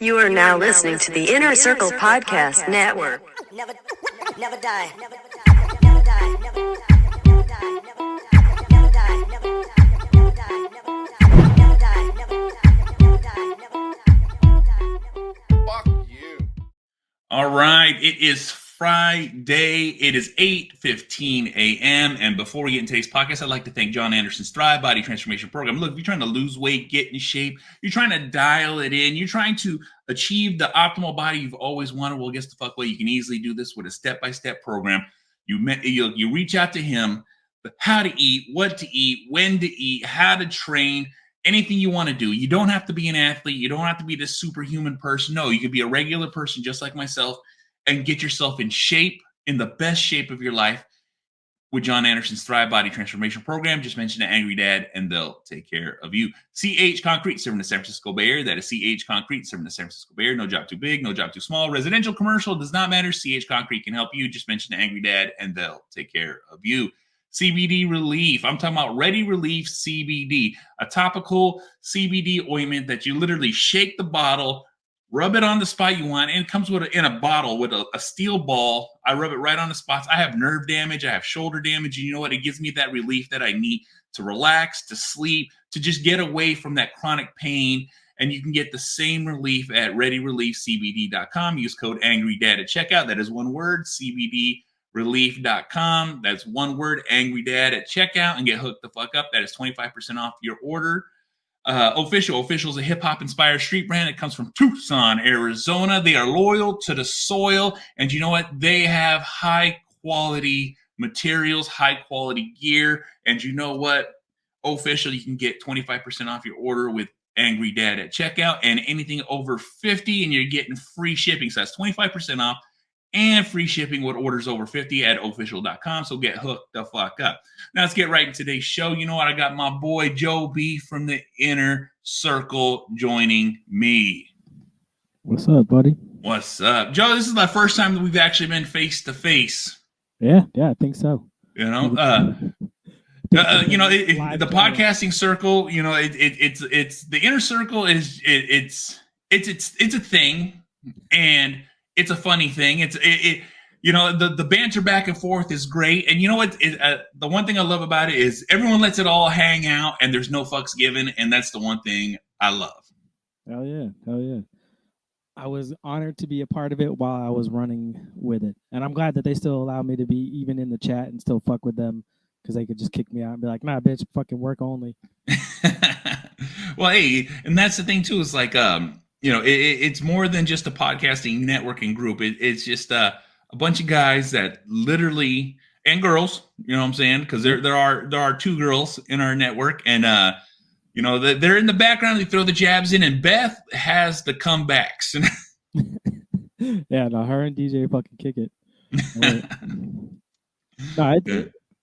You are now listening to the Inner Circle Podcast Network. Never die. Never die. Never die. Never die. Never die. Never die. Never die. Never die. Never die. Never die. Never die. Fuck you. All right, it is Friday. It is 8:15 a.m. And before we get into today's podcast, I'd like to thank Jon Andersen's Thrive Body Transformation Program. Look, if you're trying to lose weight, get in shape, you're trying to dial it in, you're trying to achieve the optimal body you've always wanted, well, guess the fuck what? You can easily do this with a step-by-step program. You reach out to him, how to eat, what to eat, when to eat, how to train, anything you want to do. You don't have to be an athlete. You don't have to be this superhuman person. No, you can be a regular person just like myself and get yourself in shape, in the best shape of your life with Jon Andersen's Thrive Body Transformation Program. Just mention the Angry Dad and they'll take care of you. CH Concrete, serving the San Francisco Bay Area. That is CH Concrete, serving the San Francisco Bay Area. No job too big, no job too small. Residential, commercial, does not matter. CH Concrete can help you. Just mention the Angry Dad and they'll take care of you. CBD Relief. I'm talking about Ready Relief CBD, a topical CBD ointment that you literally shake the bottle, rub it on the spot you want, and it comes in a bottle with a steel ball. I rub it right on the spots. I have nerve damage. I have shoulder damage. And you know what? It gives me that relief that I need to relax, to sleep, to just get away from that chronic pain. And you can get the same relief at ReadyReliefCBD.com. Use code AngryDad at checkout. That is one word, CBDRelief.com. That's one word, AngryDad at checkout, and get hooked the fuck up. That is 25% off your order. Official is a hip-hop inspired street brand. It comes from Tucson, Arizona. They are loyal to the soil, and you know what? They have high quality materials, high quality gear, and you know what? Official, you can get 25% off your order with Angry Dad at checkout, and anything over 50, and you're getting free shipping. So that's 25% off and free shipping with orders over 50 at official.com. So get hooked the fuck up. Now let's get right into today's show. You know what? I got my boy Joe B from the Inner Circle joining me. What's up, buddy? What's up? Joe, this is the first time that we've actually been face to face. Yeah, I think so. You know, the podcasting circle, you know, it's the Inner Circle is it's a thing, and it's a funny thing. The banter back and forth is great. And you know what? The one thing I love about it is everyone lets it all hang out and there's no fucks given. And that's the one thing I love. Hell yeah. I was honored to be a part of it while I was running with it. And I'm glad that they still allow me to be even in the chat and still fuck with them, because they could just kick me out and be like, nah, bitch, fucking work only. Well, hey, and that's the thing too, is like, it's more than just a podcasting networking group. It's just a bunch of guys that literally, and girls, you know what I'm saying? Because there are two girls in our network, and they're in the background. They throw the jabs in, and Beth has the comebacks. Yeah, no, her and DJ fucking kick it. No,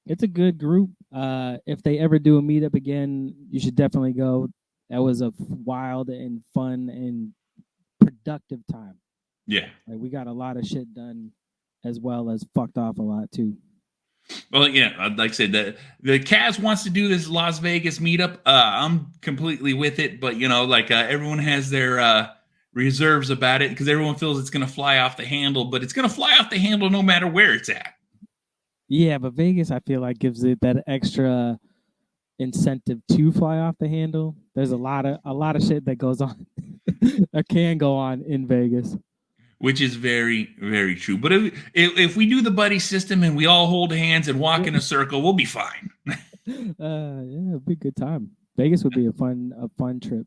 it's a good group. If they ever do a meetup again, you should definitely go. That was a wild and fun and productive time. Yeah. Like, we got a lot of shit done, as well as fucked off a lot too. Well, yeah, like I said, the Cavs wants to do this Las Vegas meetup. I'm completely with it, but everyone has their reserves about it, because everyone feels it's going to fly off the handle, but it's going to fly off the handle no matter where it's at. Yeah, but Vegas, I feel like, gives it that extra incentive to fly off the handle. There's a lot of shit that goes on that can go on in Vegas, which is very, very true. But if we do the buddy system and we all hold hands and walk in a circle, we'll be fine. Yeah, it'd be a good time. Vegas would be a fun trip.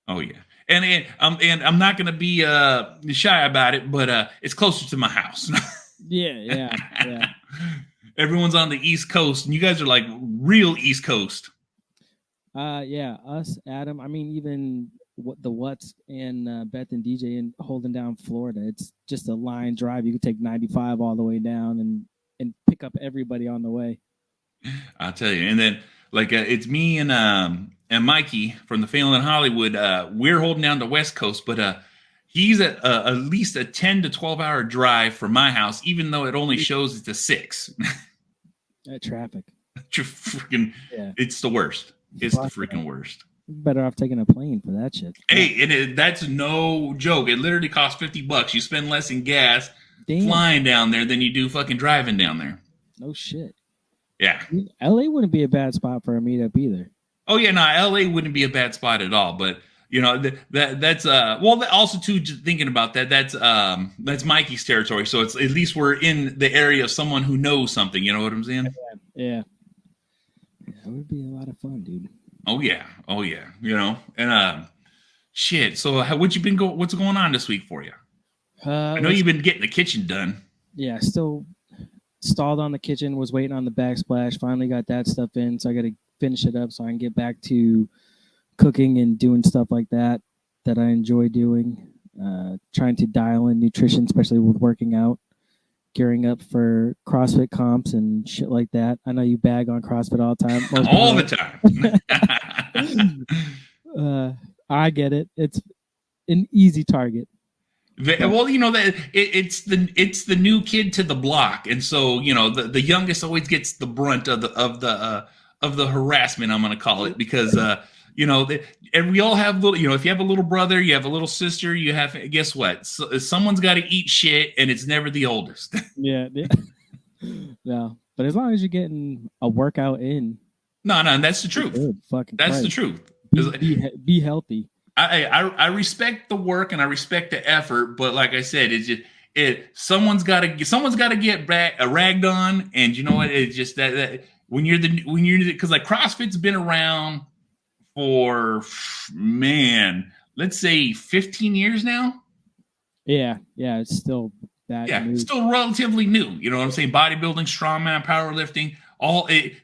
Oh yeah, and I'm not gonna be shy about it, but it's closer to my house. Yeah. Everyone's on the East Coast, and you guys are like real East Coast. Yeah, us, Adam. I mean, even the What's and Beth and DJ and holding down Florida. It's just a line drive. You could take 95 all the way down and pick up everybody on the way. I'll tell you. And then it's me and Mikey from the Phelan Hollywood. We're holding down the West Coast, but he's at least a 10 to 12 hour drive from my house, even though it only shows it's a 6. That traffic. Freaking, yeah. It's the worst. It's the freaking worst. Better off taking a plane for that shit. Hey, that's no joke. It literally costs $50. You spend less in gas Damn. flying down there than you do fucking driving down there. No shit. Yeah. LA wouldn't be a bad spot for a meetup either. Oh yeah, no, LA wouldn't be a bad spot at all. But you know that's well, also too, just thinking about that's Mikey's territory. So it's at least we're in the area of someone who knows something. You know what I'm saying? Yeah. That would be a lot of fun, dude. Oh yeah. You know, and shit. So what's going on this week for you? I know you've been getting the kitchen done. Yeah, still stalled on the kitchen. Was waiting on the backsplash. Finally got that stuff in, so I got to finish it up so I can get back to cooking and doing stuff like that I enjoy doing. Trying to dial in nutrition, especially with working out. Gearing up for CrossFit comps and shit like that. I know you bag on CrossFit all the time. All the time. I get it. It's an easy target. Well, you know that it's the new kid to the block, and so you know the youngest always gets the brunt of the harassment. I'm going to call it because you know and we all have little. You know, if you have a little brother, you have a little sister, you have. Guess what? Someone's got to eat shit, and it's never the oldest. Yeah. No, but as long as you're getting a workout in. No, that's the truth. That's the truth. Be healthy. I respect the work and I respect the effort, but like I said, it's just someone's got to get ragged on, and you know what? It's just that when you're because like CrossFit's been around for let's say 15 years now. Yeah, it's still that. Yeah, new. Still relatively new. You know what I'm saying? Bodybuilding, strongman, powerlifting,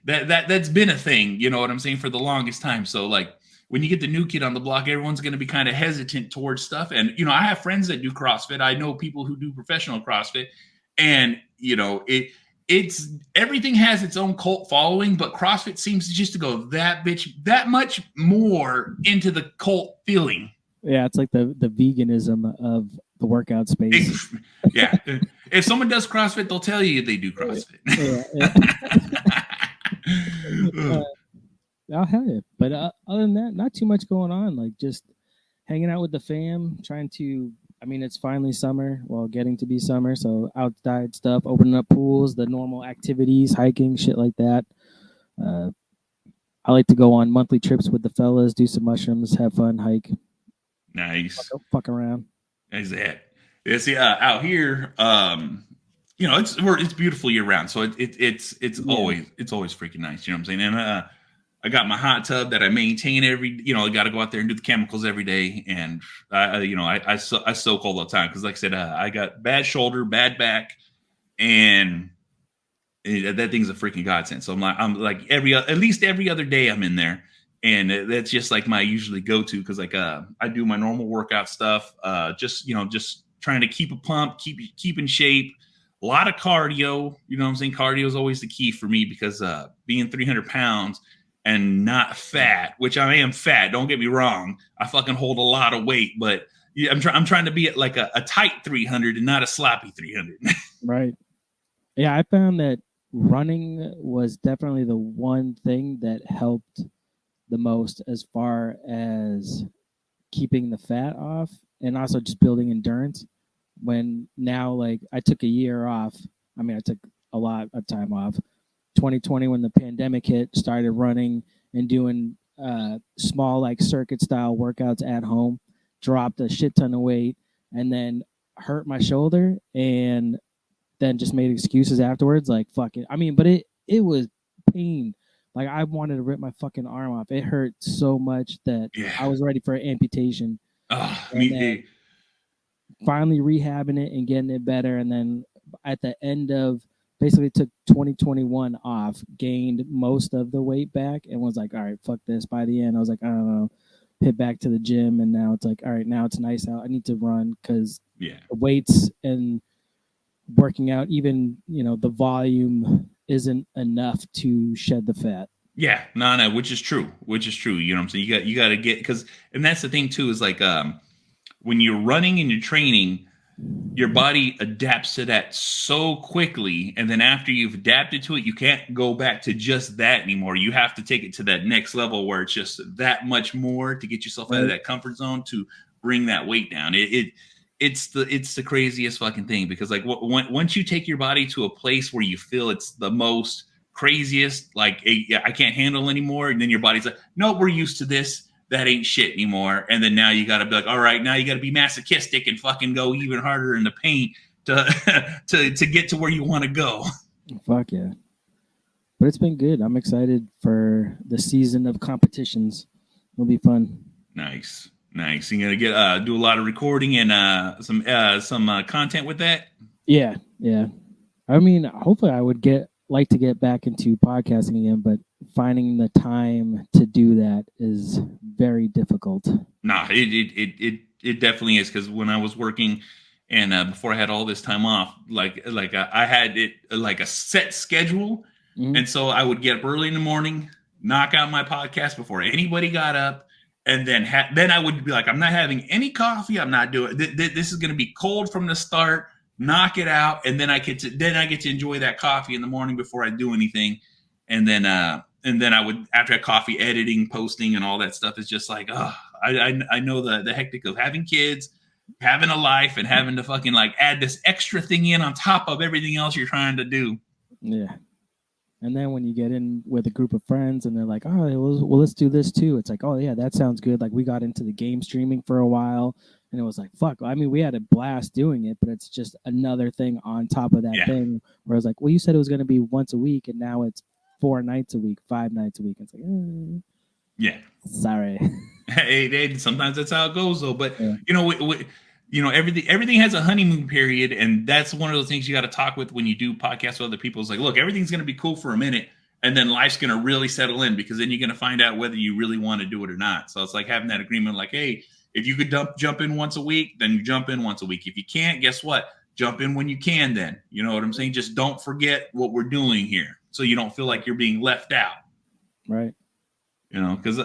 that's been a thing. You know what I'm saying, for the longest time. So like, when you get the new kid on the block, everyone's going to be kind of hesitant towards stuff. And, you know, I have friends that do CrossFit. I know people who do professional CrossFit. And, you know, it's everything has its own cult following, but CrossFit seems just to go that much more into the cult feeling. Yeah, it's like the veganism of the workout space. Yeah. If someone does CrossFit, they'll tell you they do CrossFit. Yeah. I'll have it. But other than that, not too much going on. Like just hanging out with the fam, trying to, I mean, it's finally summer, well, getting to be summer. So outside stuff, opening up pools, the normal activities, hiking, shit like that. I like to go on monthly trips with the fellas, do some mushrooms, have fun, hike. Nice. Fuck around. Is that? Yeah, see, out here, you know, it's beautiful year round. So it's always freaking nice. You know what I'm saying? And I got my hot tub that I maintain I got to go out there and do the chemicals every day. And I soak all the time. Cause like I said, I got bad shoulder, bad back, and that thing's a freaking godsend. So I'm like at least every other day I'm in there. And that's just like my usually go-to. Cause like, I do my normal workout stuff. Just trying to keep a pump, keep in shape, a lot of cardio. You know what I'm saying? Cardio is always the key for me because, being 300 pounds, and not fat, which I am fat. Don't get me wrong. I fucking hold a lot of weight, but I'm trying to be at like a tight 300 and not a sloppy 300. Right. Yeah, I found that running was definitely the one thing that helped the most as far as keeping the fat off and also just building endurance. When now, like, I took a year off. I mean, I took a lot of time off. 2020, when the pandemic hit, started running and doing small like circuit style workouts at home, dropped a shit ton of weight, and then hurt my shoulder, and then just made excuses afterwards, like fuck it. I mean, but it was pain. Like I wanted to rip my fucking arm off. It hurt so much that I was ready for an amputation. Finally rehabbing it and getting it better, and then at the end of basically took 2021 off, gained most of the weight back, and was like, all right, fuck this. By the end, I was like, I don't know, hit back to the gym, and now it's like, all right, now it's nice out. I need to run because the weights and working out, even the volume isn't enough to shed the fat. Yeah, no, which is true. You know what I'm saying? You got to get, because, and that's the thing too, is like when you're running and you're training, your body adapts to that so quickly, and then after you've adapted to it, you can't go back to just that anymore. You have to take it to that next level where it's just that much more to get yourself out of that comfort zone to bring that weight down. It's the craziest fucking thing, because like once you take your body to a place where you feel it's the most craziest, like I can't handle anymore, and then your body's like, no, we're used to this. That ain't shit anymore. And then now you got to be like, all right, now you got to be masochistic and fucking go even harder in the paint to get to where you want to go. Fuck yeah. But it's been good. I'm excited for the season of competitions. It'll be fun. Nice. You're gonna get do a lot of recording and some content with that. Yeah. I mean, hopefully I would like to get back into podcasting again, but finding the time to do that is very difficult. Nah, it definitely is, because when I was working and before I had all this time off, I had it like a set schedule, and so I would get up early in the morning, knock out my podcast before anybody got up, and then then I would be like, I'm not having any coffee. I'm not doing this is going to be cold from the start. Knock it out, and then I get to enjoy that coffee in the morning before I do anything, and then I would, after that coffee, editing, posting, and all that stuff is just like, I know the hectic of having kids, having a life, and having to fucking like add this extra thing in on top of everything else you're trying to do. Yeah. And then when you get in with a group of friends and they're like, oh, well, let's do this too. It's like, oh yeah, that sounds good. Like we got into the game streaming for a while, and it was like, fuck. I mean, we had a blast doing it, but it's just another thing on top of that thing. Where I was like, well, you said it was going to be once a week, and now it's 4 nights a week, 5 nights a week. It's like, yeah, sorry. Hey, sometimes that's how it goes, though. But everything has a honeymoon period, and that's one of those things you got to talk with when you do podcasts with other people. It's like, look, everything's going to be cool for a minute, and then life's going to really settle in, because then you're going to find out whether you really want to do it or not. So it's like having that agreement, like, hey, if you could jump in once a week, then you jump in once a week. If you can't, guess what? Jump in when you can then. You know what I'm saying? Just don't forget what we're doing here, so you don't feel like you're being left out. Right. Because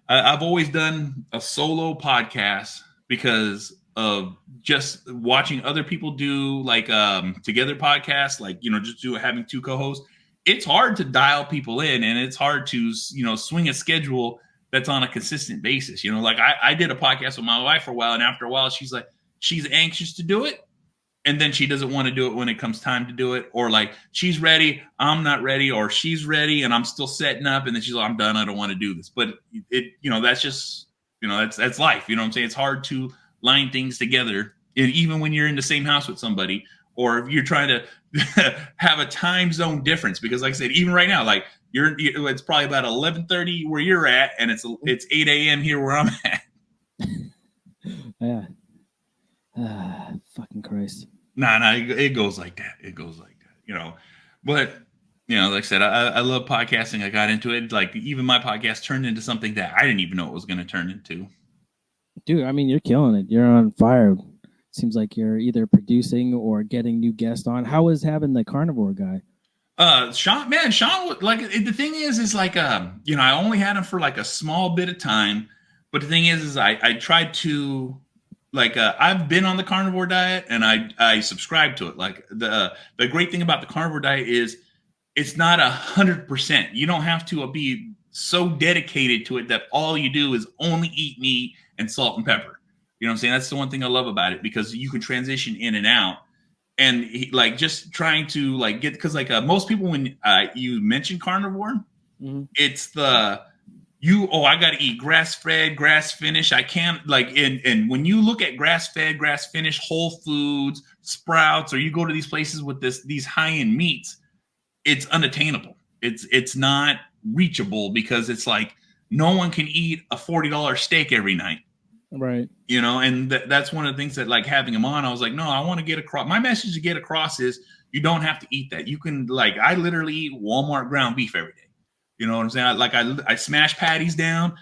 I've always done a solo podcast because of just watching other people do like together podcasts, like, just having 2 co-hosts. It's hard to dial people in, and it's hard to, swing a schedule that's on a consistent basis. Like I did a podcast with my wife for a while, and after a while she's like, she's anxious to do it, and then she doesn't want to do it when it comes time to do it, or like she's ready, I'm not ready, or she's ready and I'm still setting up, and then she's like, I'm done, I don't want to do this. But it that's just, that's life. You know what I'm saying? It's hard to line things together, and even when you're in the same house with somebody, or if you're trying to have a time zone difference, because like I said, even right now, like it's probably about 11:30 where you're at, and it's 8 a.m. here where I'm at. Yeah. Fucking Christ. Nah, it goes like that. But like I said, I love podcasting. I got into it. Like even my podcast turned into something that I didn't even know it was going to turn into. Dude, I mean, you're killing it. You're on fire. Seems like you're either producing or getting new guests on. How was having the carnivore guy? Sean, like the thing is like, I only had him for like a small bit of time, but the thing is I tried to, like, I've been on the carnivore diet, and I subscribe to it. Like the great thing about the carnivore diet is it's not 100%. You don't have to be so dedicated to it that all you do is only eat meat and salt and pepper. You know what I'm saying? That's the one thing I love about it, because you can transition in and out. And just trying to like get, because like most people, when you mention carnivore, it's I got to eat grass-fed, grass-finished. I can't and when you look at grass-fed, grass-finished, Whole Foods, Sprouts, or you go to these places with these high-end meats, it's unattainable. It's not reachable, because it's like no one can eat a $40 steak every night. Right. And that's one of the things that, like, having him on, I was like, no, I want to get across. My message to get across is you don't have to eat that. You can, like, I literally eat Walmart ground beef every day. You know what I'm saying? I smash patties down,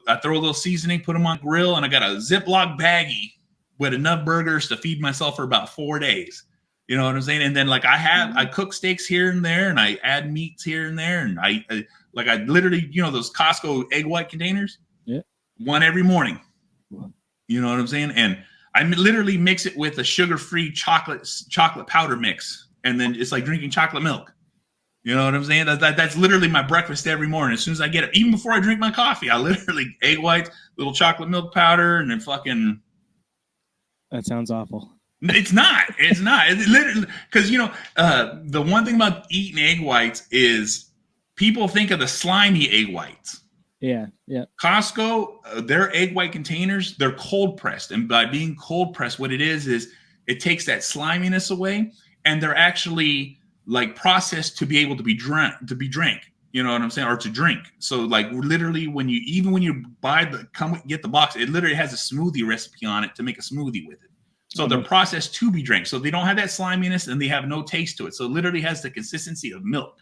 I throw a little seasoning, put them on the grill, and I got a Ziploc baggie with enough burgers to feed myself for about 4 days. You know what I'm saying? And then like I cook steaks here and there, and I add meats here and there, and I literally, those Costco egg white containers. Yeah. One every morning. You know what I'm saying? And I literally mix it with a sugar-free chocolate powder mix, and then it's like drinking chocolate milk. You know what I'm saying? That's literally my breakfast every morning. As soon as I get it, even before I drink my coffee, I literally egg whites, little chocolate milk powder, and then fucking. That sounds awful. It's not. It's not. It's literally because the one thing about eating egg whites is people think of the slimy egg whites. Yeah. Costco, their egg white containers, they're cold pressed, and by being cold pressed, what it is it takes that sliminess away, and they're actually like processed to be able to be drank. You know what I'm saying? Or to drink. So like literally when you get the box, it literally has a smoothie recipe on it to make a smoothie with it. So they're processed to be drank. So they don't have that sliminess and they have no taste to it. So it literally has the consistency of milk.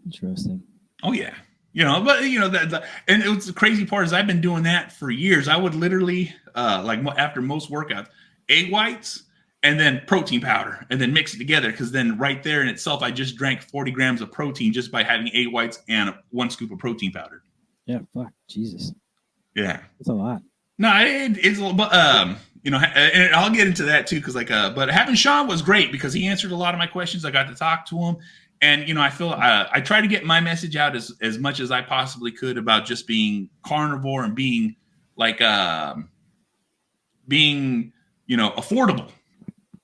Interesting. Oh yeah. But and it was the crazy part is I've been doing that for years. I would literally like after most workouts, egg whites and then protein powder and then mix it together. Cause then right there in itself, I just drank 40 grams of protein just by having egg whites and 1 scoop of protein powder. Yeah. Fuck Jesus. Yeah. That's a lot. No, it's a little, but and I'll get into that too. Cause but having Sean was great because he answered a lot of my questions. I got to talk to him. And, I feel I try to get my message out as much as I possibly could about just being carnivore and being like, affordable.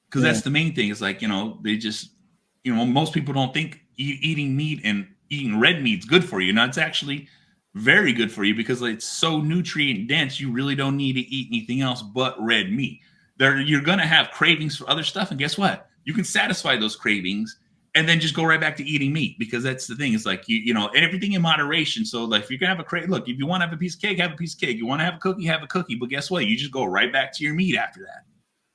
Because that's the main thing is like, they just, most people don't think eating meat and eating red meat's good for you. Now it's actually very good for you because it's so nutrient dense. You really don't need to eat anything else but red meat. You're going to have cravings for other stuff. And guess what? You can satisfy those cravings and then just go right back to eating meat because that's the thing. It's like, and everything in moderation. So like if you're going to have look, if you want to have a piece of cake, have a piece of cake. You want to have a cookie, have a cookie. But guess what? You just go right back to your meat after that.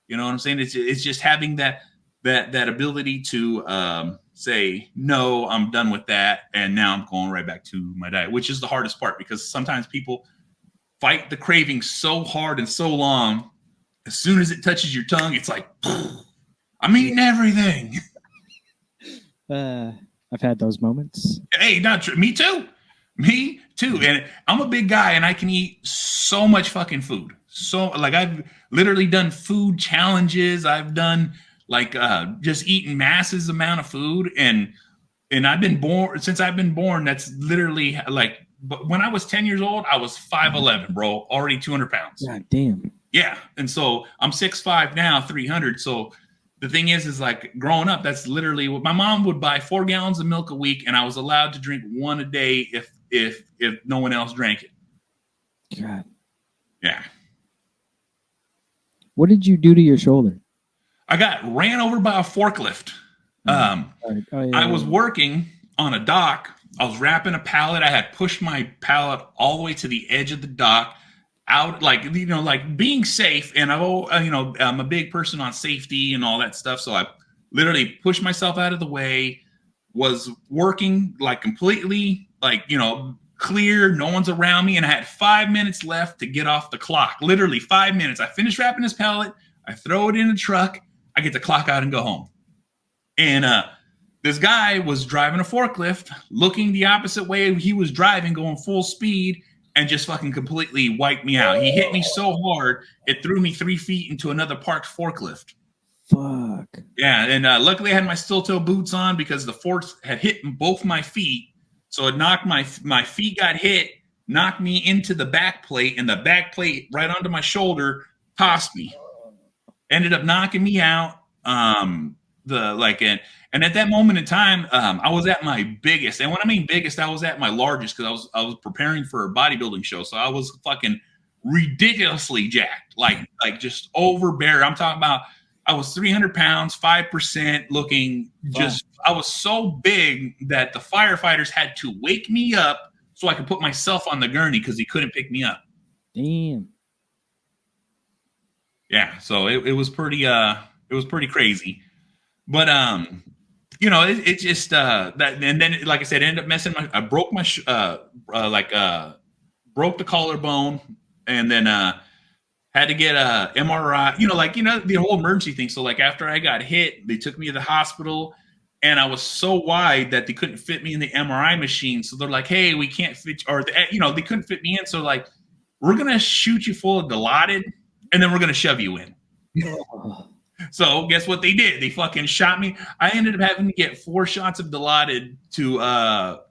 You know what I'm saying? It's just having that ability to say, no, I'm done with that. And now I'm going right back to my diet, which is the hardest part because sometimes people fight the craving so hard and so long. As soon as it touches your tongue, it's like, I'm eating everything. I've had those moments. Hey, not true. Me too. And I'm a big guy and I can eat so much fucking food. So like I've literally done food challenges. I've done like just eating massive amount of food. And I've been born, that's literally like, but when I was 10 years old, I was 5'11", bro, already 200 pounds. God damn. Yeah. And so I'm 6'5" now, 300. So the thing is like growing up, that's literally what my mom would buy 4 gallons of milk a week. And I was allowed to drink 1 a day if no one else drank it. God. Yeah. What did you do to your shoulder? I got ran over by a forklift. I was working on a dock. I was wrapping a pallet. I had pushed my pallet all the way to the edge of the dock out, like being safe. And I'm a big person on safety and all that stuff. So I literally pushed myself out of the way, was working like completely clear. No one's around me. And I had 5 minutes left to get off the clock. Literally 5 minutes. I finished wrapping this pallet. I throw it in a truck. I get the clock out and go home. And this guy was driving a forklift, looking the opposite way he was driving, going full speed, and just fucking completely wiped me out. He hit me so hard, it threw me 3 feet into another parked forklift. Fuck. Yeah, and luckily I had my steel-toe boots on because the forks had hit both my feet. So it knocked my feet got hit, knocked me into the back plate, and the back plate right onto my shoulder tossed me. Ended up knocking me out. And at that moment in time, I was at my biggest. And when I mean biggest, I was at my largest because I was preparing for a bodybuilding show. So I was fucking ridiculously jacked, like just overbearing. I'm talking about I was 300 pounds, 5% looking just, I was so big that the firefighters had to wake me up so I could put myself on the gurney because he couldn't pick me up. Damn. Yeah. So it was pretty crazy. But, it just, that, and then, like I said, ended up messing I broke my, broke the collarbone and then, had to get a MRI, the whole emergency thing. So like after I got hit, they took me to the hospital and I was so wide that they couldn't fit me in the MRI machine. So they're like, hey, we can't fit, or, they couldn't fit me in. So like, we're going to shoot you full of Dilaudid and then we're going to shove you in. Oh, So guess what they did? They fucking shot me. I ended up having to get 4 shots of Dilaudid to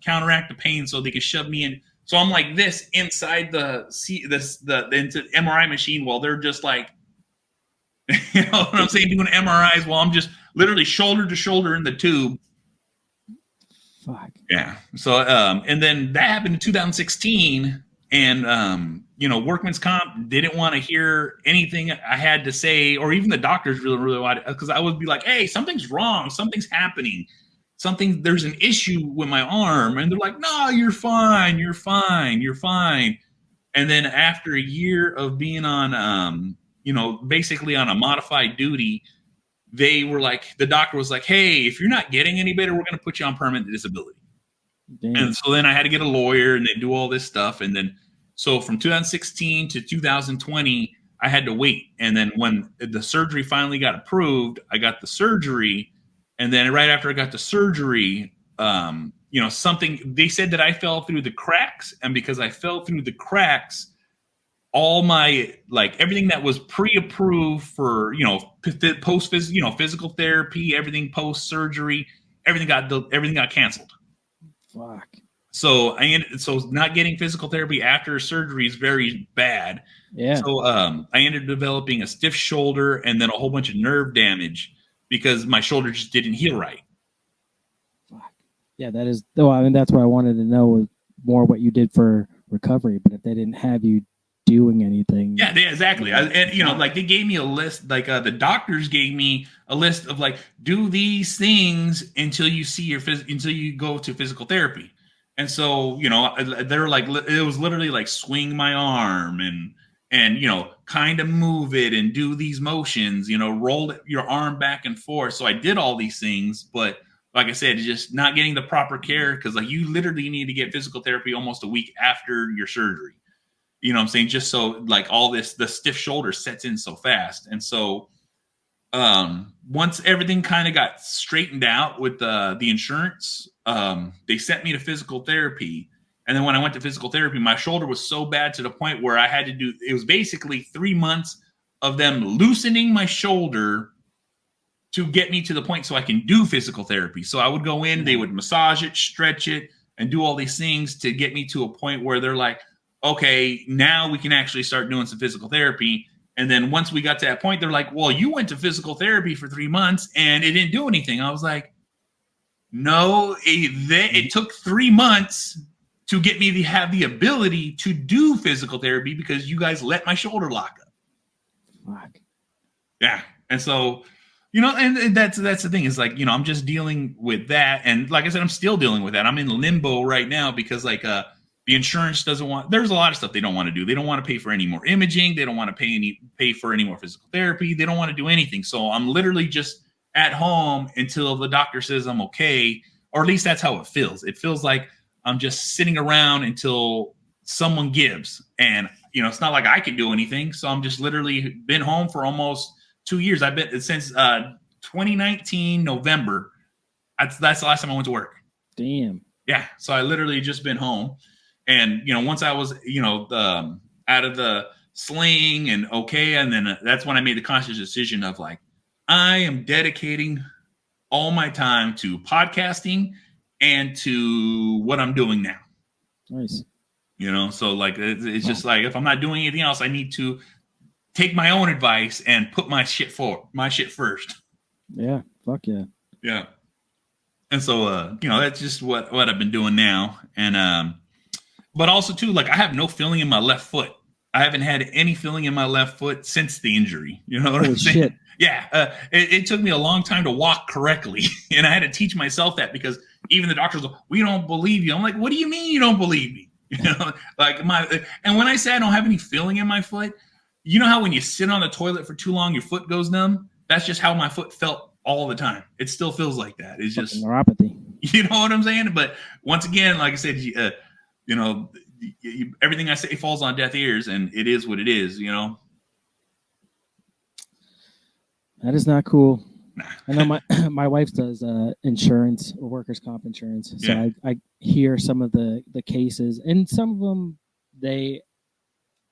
counteract the pain so they could shove me in. So I'm like this inside the MRI machine while they're just like, you know what I'm saying, doing MRIs while I'm just literally shoulder to shoulder in the tube. fuck. Yeah. So and then that happened in 2016, and you know, workman's comp didn't want to hear anything I had to say, or even the doctors really wanted, because I would be like, hey, something's wrong, something's happening, there's an issue with my arm, and they're like, no, you're fine. And then after a year of being on you know, basically on a modified duty, they were like, the doctor was like, hey, if you're not getting any better, we're going to put you on permanent disability. Damn. And so then I had to get a lawyer and then do all this stuff. And then, so from 2016 to 2020, I had to wait. And then when the surgery finally got approved, I got the surgery. And then right after I got the surgery, you know, they said that I fell through the cracks. And because I fell through the cracks, all my, like, everything that was pre-approved for, you know, physical therapy, everything post-surgery, everything got canceled. Fuck. So so not getting physical therapy after surgery is very bad. Yeah. So I ended up developing a stiff shoulder and then a whole bunch of nerve damage because my shoulder just didn't heal right. Fuck. Yeah, that is. Though I mean, that's what I wanted to know more what you did for recovery. But if they didn't have you doing anything, yeah, exactly. And you know, like they gave me a list. Like the doctors gave me a list of like, do these things until you see until you go to physical therapy. And so, you know, they're like, it was literally like swing my arm and you know, kind of move it and do these motions, you know, roll your arm back and forth. So I did all these things, but like I said, just not getting the proper care, because like you literally need to get physical therapy almost a week after your surgery. You know what I'm saying? Just so like the stiff shoulder sets in so fast. And so once everything kind of got straightened out with the insurance, they sent me to physical therapy. And then when I went to physical therapy, my shoulder was so bad to the point where I had to do, it was basically 3 months of them loosening my shoulder to get me to the point so I can do physical therapy. So I would go in, they would massage it, stretch it, and do all these things to get me to a point where they're like, okay, now we can actually start doing some physical therapy. And then once we got to that point, they're like, well, you went to physical therapy for 3 months and it didn't do anything. I was like, no, it took 3 months to get me to have the ability to do physical therapy because you guys let my shoulder lock up. Fuck. Yeah. And so, you know, and that's the thing is like, you know, I'm just dealing with that. And like I said, I'm still dealing with that. I'm in limbo right now because like, the insurance doesn't want, there's a lot of stuff they don't want to do. They don't want to pay for any more imaging. They don't want to pay for any more physical therapy. They don't want to do anything. So I'm literally just at home until the doctor says I'm okay, or at least that's how it feels. It feels like I'm just sitting around until someone gives. And, you know, it's not like I can do anything. So I'm just literally been home for almost 2 years. I've been since 2019, November. That's the last time I went to work. Damn. Yeah. So I literally just been home. And, you know, once I was, you know, out of the sling and okay. And then that's when I made the conscious decision of like, I am dedicating all my time to podcasting and to what I'm doing now. Nice. You know, so like, it's just like, if I'm not doing anything else, I need to take my own advice and put my shit first. Yeah. Fuck yeah. Yeah. And so, you know, that's just what I've been doing now. And, but also too, like I have no feeling in my left foot. I haven't had any feeling in my left foot since the injury. You know what I'm saying? Shit. Yeah. It took me a long time to walk correctly. And I had to teach myself that because even the doctors go, we don't believe you. I'm like, what do you mean you don't believe me? You know, like and when I say I don't have any feeling in my foot, you know how when you sit on the toilet for too long, your foot goes numb? That's just how my foot felt all the time. It still feels like that. It's just neuropathy. You know what I'm saying? But once again, like I said, you know, everything I say falls on deaf ears, and it is what it is, you know? That is not cool. Nah. I know my wife does insurance or workers' comp insurance. So Yeah. I hear some of the cases, and some of them, they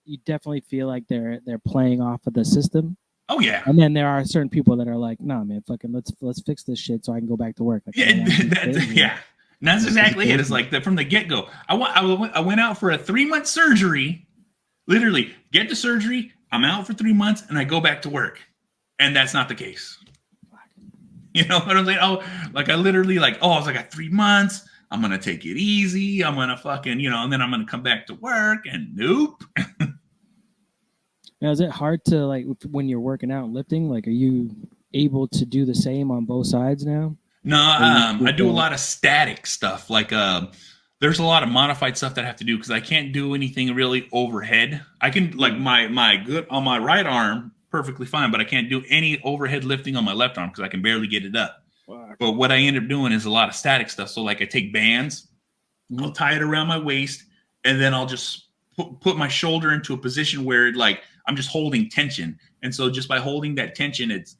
you definitely feel like they're playing off of the system. Oh yeah. And then there are certain people that are like, nah, man, fucking let's fix this shit so I can go back to work. Like, I don't wanna be crazy. Yeah. And that's exactly it. It's like from the get go. I went out for a 3-month surgery. Literally, get the surgery. I'm out for 3 months, and I go back to work. And that's not the case. You know what I'm saying? Oh, like I literally I was like, I got 3 months. I'm gonna take it easy. I'm gonna fucking, and then I'm gonna come back to work. And nope. Now, is it hard to like when you're working out and lifting? Like, are you able to do the same on both sides now? No, I do a lot of static stuff. Like, there's a lot of modified stuff that I have to do because I can't do anything really overhead. I can like my good on my right arm perfectly fine, but I can't do any overhead lifting on my left arm because I can barely get it up. Wow. But what I end up doing is a lot of static stuff. So like I take bands, I'll tie it around my waist, and then I'll just put my shoulder into a position where like I'm just holding tension. And so just by holding that tension, it's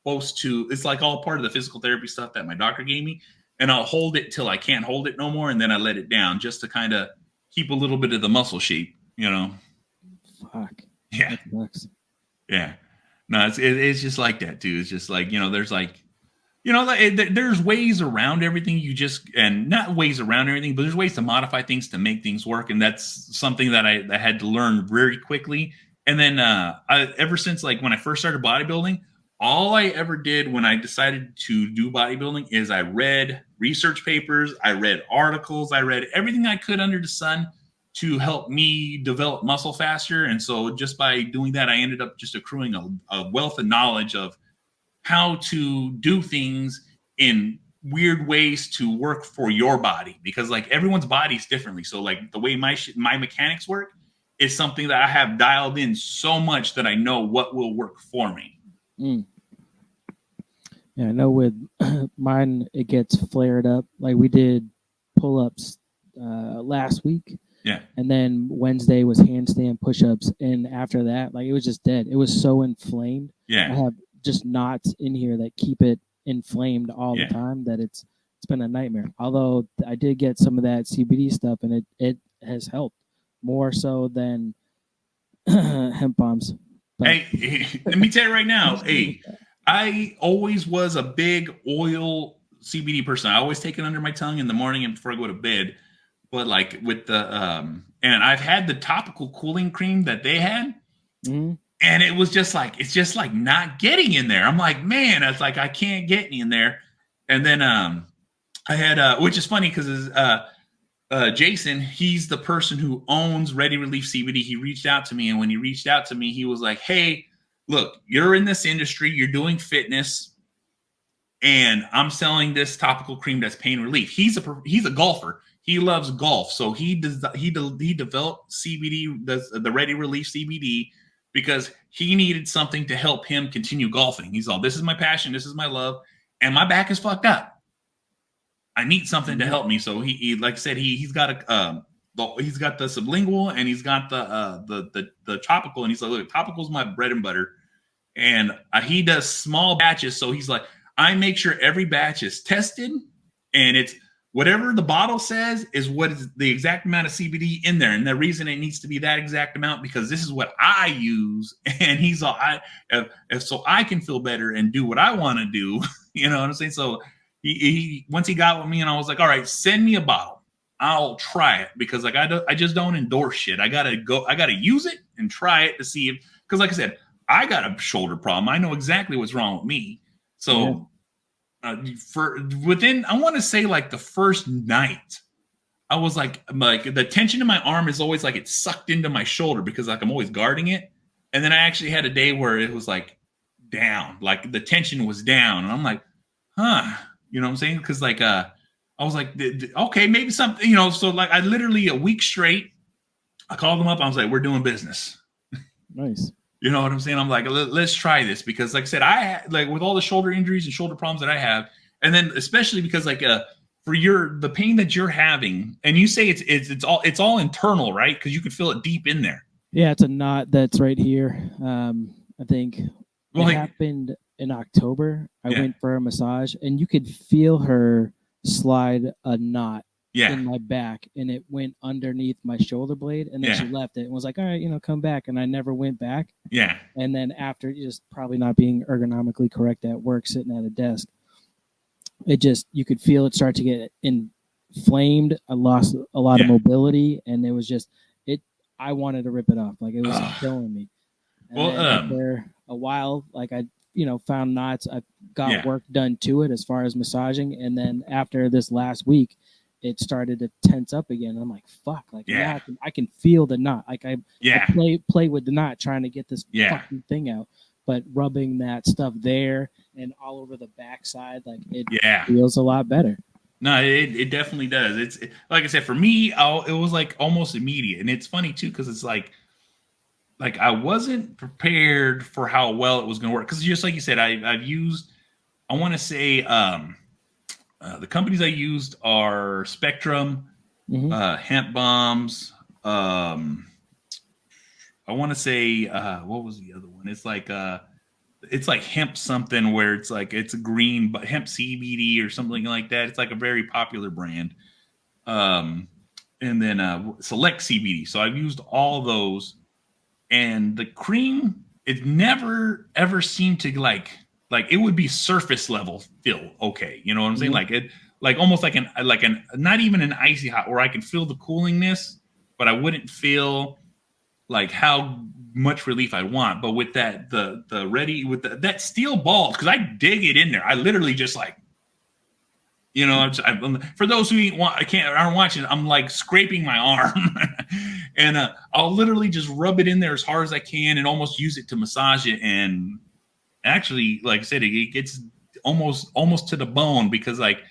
supposed to, it's like all part of the physical therapy stuff that my doctor gave me. And I'll hold it till I can't hold it no more. And then I let it down just to kind of keep a little bit of the muscle shape, Fuck. Yeah. That sucks. Yeah. No, it's just like that too. It's just like, there's like, there's ways around everything. And not ways around everything, but there's ways to modify things to make things work. And that's something that I had to learn very quickly. And then ever since like when I first started bodybuilding, all I ever did when I decided to do bodybuilding is I read research papers, I read articles, I read everything I could under the sun to help me develop muscle faster. And so just by doing that, I ended up just accruing a wealth of knowledge of how to do things in weird ways to work for your body, because like everyone's body's differently. So like the way my mechanics work is something that I have dialed in so much that I know what will work for me. Yeah, I know with mine, it gets flared up. Like we did pull-ups last week. Yeah. And then Wednesday was handstand push-ups. And after that, like it was just dead. It was so inflamed. Yeah. I have just knots in here that keep it inflamed all the time that it's been a nightmare. Although I did get some of that CBD stuff and it has helped more so than hemp bombs. But hey, let me tell you right now, I always was a big oil CBD person. I always take it under my tongue in the morning and before I go to bed. But like with the and I've had the topical cooling cream that they had, and it was just like it's just like not getting in there. I'm like, man, it's like I can't get in there. And then I had which is funny because Jason, he's the person who owns Ready Relief CBD. He reached out to me, and when he reached out to me, he was like, hey, look, you're in this industry, you're doing fitness, and I'm selling this topical cream that's pain relief. He's a golfer. He loves golf, so he developed CBD, the Ready Relief CBD, because he needed something to help him continue golfing. He's all, this is my passion, this is my love, and my back is fucked up. I need something to help me. So he like I said, he's got he's got the sublingual and he's got the topical, and he's like, look, topical's my bread and butter, and he does small batches. So he's like, I make sure every batch is tested, and it's whatever the bottle says is what is the exact amount of CBD in there. And the reason it needs to be that exact amount, because this is what I use. And he's all, so I can feel better and do what I want to do. You know what I'm saying? So he once he got with me, and I was like, all right, send me a bottle. I'll try it, because like I just don't endorse shit. I gotta use it and try it to see if, because like I said, I got a shoulder problem. I know exactly what's wrong with me. So for within, I want to say like the first night, I was like the tension in my arm is always like it's sucked into my shoulder because like I'm always guarding it. And then I actually had a day where it was like down, like the tension was down, and I'm like, huh, you know what I'm saying? Because like I was like, okay, maybe something, you know. So like I literally a week straight, I called them up. I was like, we're doing business. Nice. You know what I'm saying? I'm like, let's try this, because like I said, like with all the shoulder injuries and shoulder problems that I have, and then especially because like for the pain that you're having, and you say it's all internal, right? Because you can feel it deep in there. Yeah, it's a knot that's right here. I think it happened in October. I went for a massage, and you could feel her slide a knot in my back, and it went underneath my shoulder blade, and then she left it and was like, all right, come back. And I never went back. Yeah. And then after just probably not being ergonomically correct at work, sitting at a desk, you could feel it start to get inflamed. I lost a lot of mobility, and it was just I wanted to rip it off. Like, it was killing me. And then after a while, like, I found knots. I got work done to it as far as massaging, and then after this last week, it started to tense up again. I'm like, fuck, like, now I can feel the knot. Like, I play with the knot trying to get this fucking thing out, but rubbing that stuff there and all over the backside, like, it feels a lot better. No, it definitely does. It's like I said, for me, it was like almost immediate. And it's funny too, because it's like I wasn't prepared for how well it was going to work. Because just like you said, I've used, I want to say, the companies I used are Spectrum, Hemp Bombs. I want to say, what was the other one? It's like hemp something, where it's like, it's a green, but hemp CBD or something like that. It's like a very popular brand. And then Select CBD. So I've used all those, and the cream, it never ever seemed to like it would be surface level feel okay. You know what I'm saying? Like it, like almost like an not even an icy hot, where I can feel the coolingness, but I wouldn't feel like how much relief I want. But with that, the ready with that steel ball, because I dig it in there. I literally just like, for those who aren't watching, I'm like scraping my arm, and I'll literally just rub it in there as hard as I can and almost use it to massage it. And actually, like I said, it gets almost to the bone, because like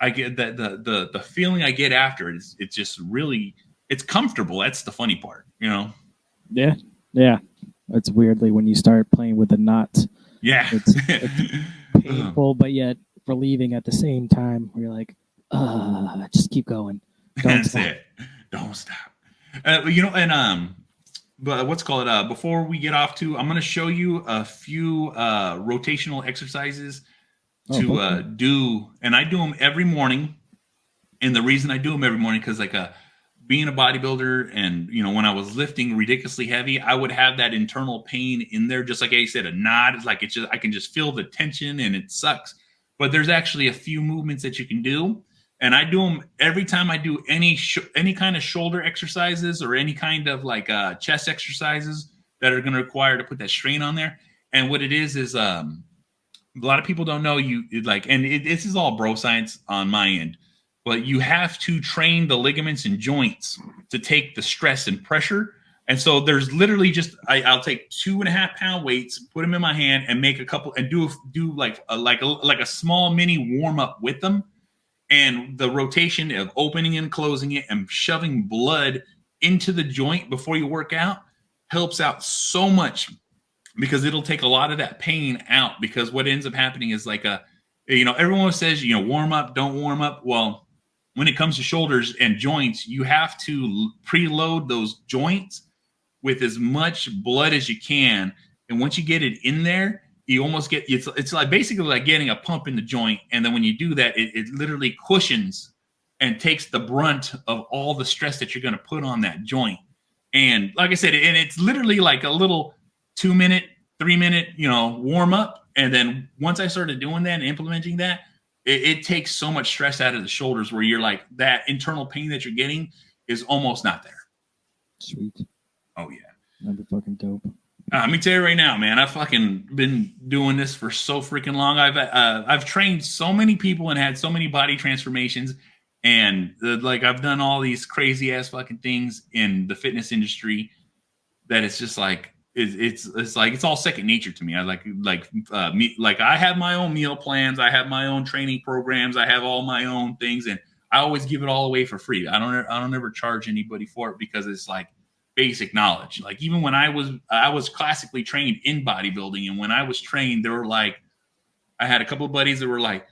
I get that the feeling I get after it, it's just really, it's comfortable. That's the funny part, Yeah. It's weirdly when you start playing with the knots. Yeah. It's painful, but yet relieving at the same time, where you're like, just keep going. That's it. Don't stop. But what's called, before we get off to, I'm going to show you a few rotational exercises to do. And I do them every morning. And the reason I do them every morning, because like being a bodybuilder, and when I was lifting ridiculously heavy, I would have that internal pain in there, just like I said, a knot. It's like, I can just feel the tension, and it sucks. But there's actually a few movements that you can do, and I do them every time I do any kind of shoulder exercises, or any kind of like chest exercises that are going to require to put that strain on there. And what it is a lot of people don't know, this is all bro science on my end, but you have to train the ligaments and joints to take the stress and pressure. And so there's literally just, I'll take 2.5 pound weights, put them in my hand, and make a couple, and do like a small mini warm up with them. And the rotation of opening and closing it and shoving blood into the joint before you work out helps out so much, because it'll take a lot of that pain out. Because what ends up happening is like everyone says, warm up, don't warm up. Well, when it comes to shoulders and joints, you have to preload those joints with as much blood as you can. And once you get it in there, you almost get, it's like basically like getting a pump in the joint. And then when you do that, it literally cushions and takes the brunt of all the stress that you're going to put on that joint. And like I said, and it's literally like a little 2-minute, 3-minute, warm up. And then once I started doing that and implementing that, it takes so much stress out of the shoulders, where you're like, that internal pain that you're getting is almost not there. Sweet. Oh yeah. That'd be fucking dope. Let me tell you right now, man, I've fucking been doing this for so freaking long. I've trained so many people and had so many body transformations, and I've done all these crazy ass fucking things in the fitness industry, that it's just like, it's like, it's all second nature to me. I I have my own meal plans. I have my own training programs. I have all my own things, and I always give it all away for free. I don't ever charge anybody for it, because it's like basic knowledge. Like, even when I was classically trained in bodybuilding, and when I was trained, there were like, I had a couple of buddies that were like,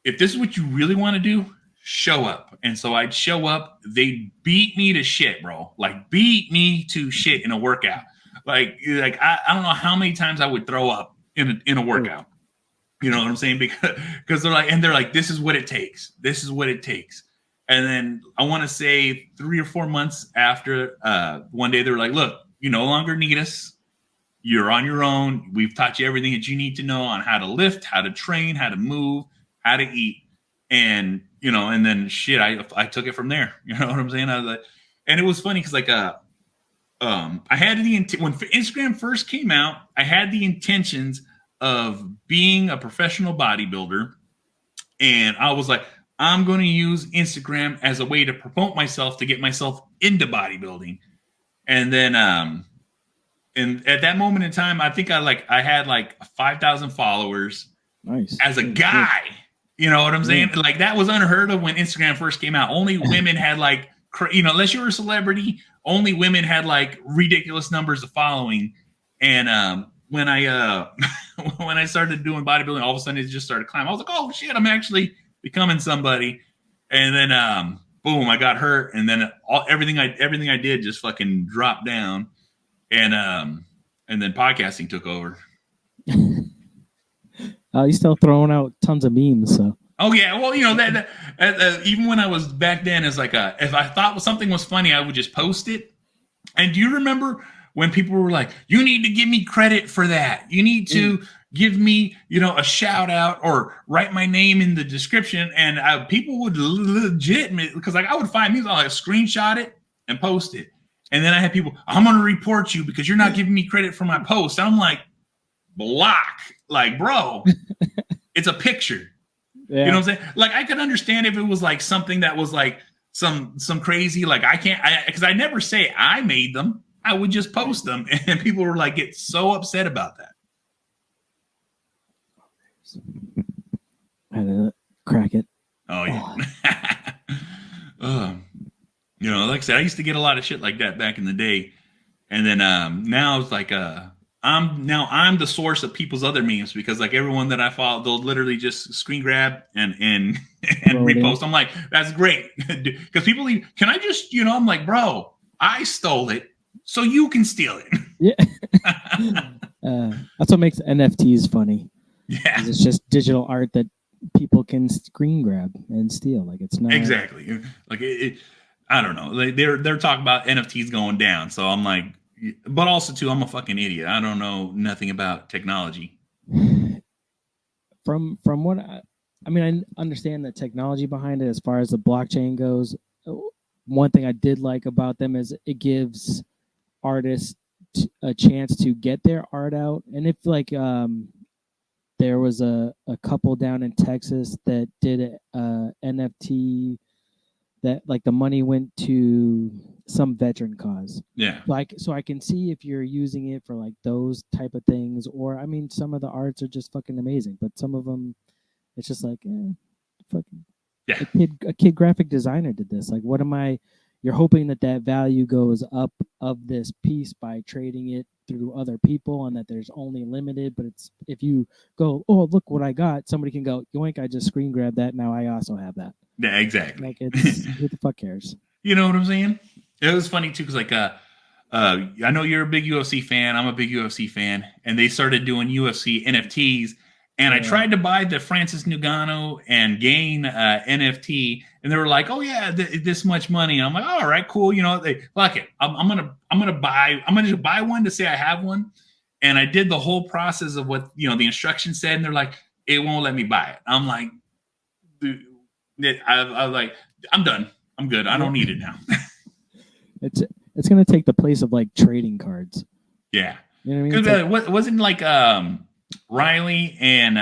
if this is what you really want to do, show up. And so I'd show up. They beat me to shit, bro. Like, beat me to shit in a workout. Like I don't know how many times I would throw up in a workout. You know what I'm saying? Because they're like, this is what it takes. This is what it takes. And then I want to say 3 or 4 months after, one day they were like, look, you no longer need us. You're on your own. We've taught you everything that you need to know on how to lift, how to train, how to move, how to eat. And, and then shit, I took it from there. You know what I'm saying? I was like, and it was funny because like, I had when Instagram first came out, I had the intentions of being a professional bodybuilder. And I was like, I'm going to use Instagram as a way to promote myself, to get myself into bodybuilding. And then, and at that moment in time, I think I had like 5,000 followers. Nice. As a guy. You know what I'm saying? Like that was unheard of when Instagram first came out. Only women had like, unless you were a celebrity, only women had like ridiculous numbers of following. And when I when I started doing bodybuilding, all of a sudden it just started climbing. I was like, oh shit, I'm actually becoming somebody. And then boom, I got hurt, and then everything I did just fucking dropped down. And then podcasting took over. He's still throwing out tons of memes. So. Oh yeah, well that even when I was back then, it's like if I thought something was funny, I would just post it. And do you remember when people were like, "You need to give me credit for that. You need to give me, a shout out or write my name in the description." And people would legit, because like I would find memes, I'll like screenshot it and post it. And then I had people, "I'm going to report you because you're not giving me credit for my post." And I'm like, block. Like, bro, it's a picture. Yeah. You know what I'm saying? Like, I could understand if it was like something that was like some crazy, like because I never say I made them. I would just post them, and people were like, get so upset about that. I had to crack it. Oh yeah. Like I said, I used to get a lot of shit like that back in the day, and then now it's like I'm the source of people's other memes, because like everyone that I follow, they'll literally just screen grab and repost. I'm like, that's great, because people leave. Can I just I'm like, bro, I stole it, so you can steal it. Yeah. That's what makes NFTs funny. Yeah, it's just digital art that people can screen grab and steal. Like, it's not exactly like it I don't know. Like they're talking about NFTs going down, so I'm like, but also too, I'm a fucking idiot. I don't know nothing about technology. From what I understand the technology behind it as far as the blockchain goes. One thing I did like about them is it gives artists a chance to get their art out. And if like there was a couple down in Texas that did a NFT that like the money went to some veteran cause. Yeah. Like, so I can see if you're using it for like those type of things, or some of the arts are just fucking amazing, but some of them it's just like, fucking. Yeah. A kid graphic designer did this. Like, you're hoping that value goes up of this piece by trading it through other people, and that there's only limited, but it's, if you go, oh, look what I got, somebody can go, yoink, I just screen grabbed that, now I also have that. Yeah, exactly. Like, it's who the fuck cares? You know what I'm saying? It was funny too, because like I know you're a big UFC fan, I'm a big UFC fan, and they started doing UFC NFTs. And I tried to buy the Francis Ngannou and Gain NFT, and they were like, "Oh yeah, this much money." And I'm like, "All right, cool." Fuck it. I'm gonna just buy one to say I have one. And I did the whole process of what the instructions said, and they're like, "It won't let me buy it." I'm like, dude, I was like, "I'm done. I'm good. I don't need it now." It's gonna take the place of like trading cards. Yeah. You know what I mean? Wasn't like Riley and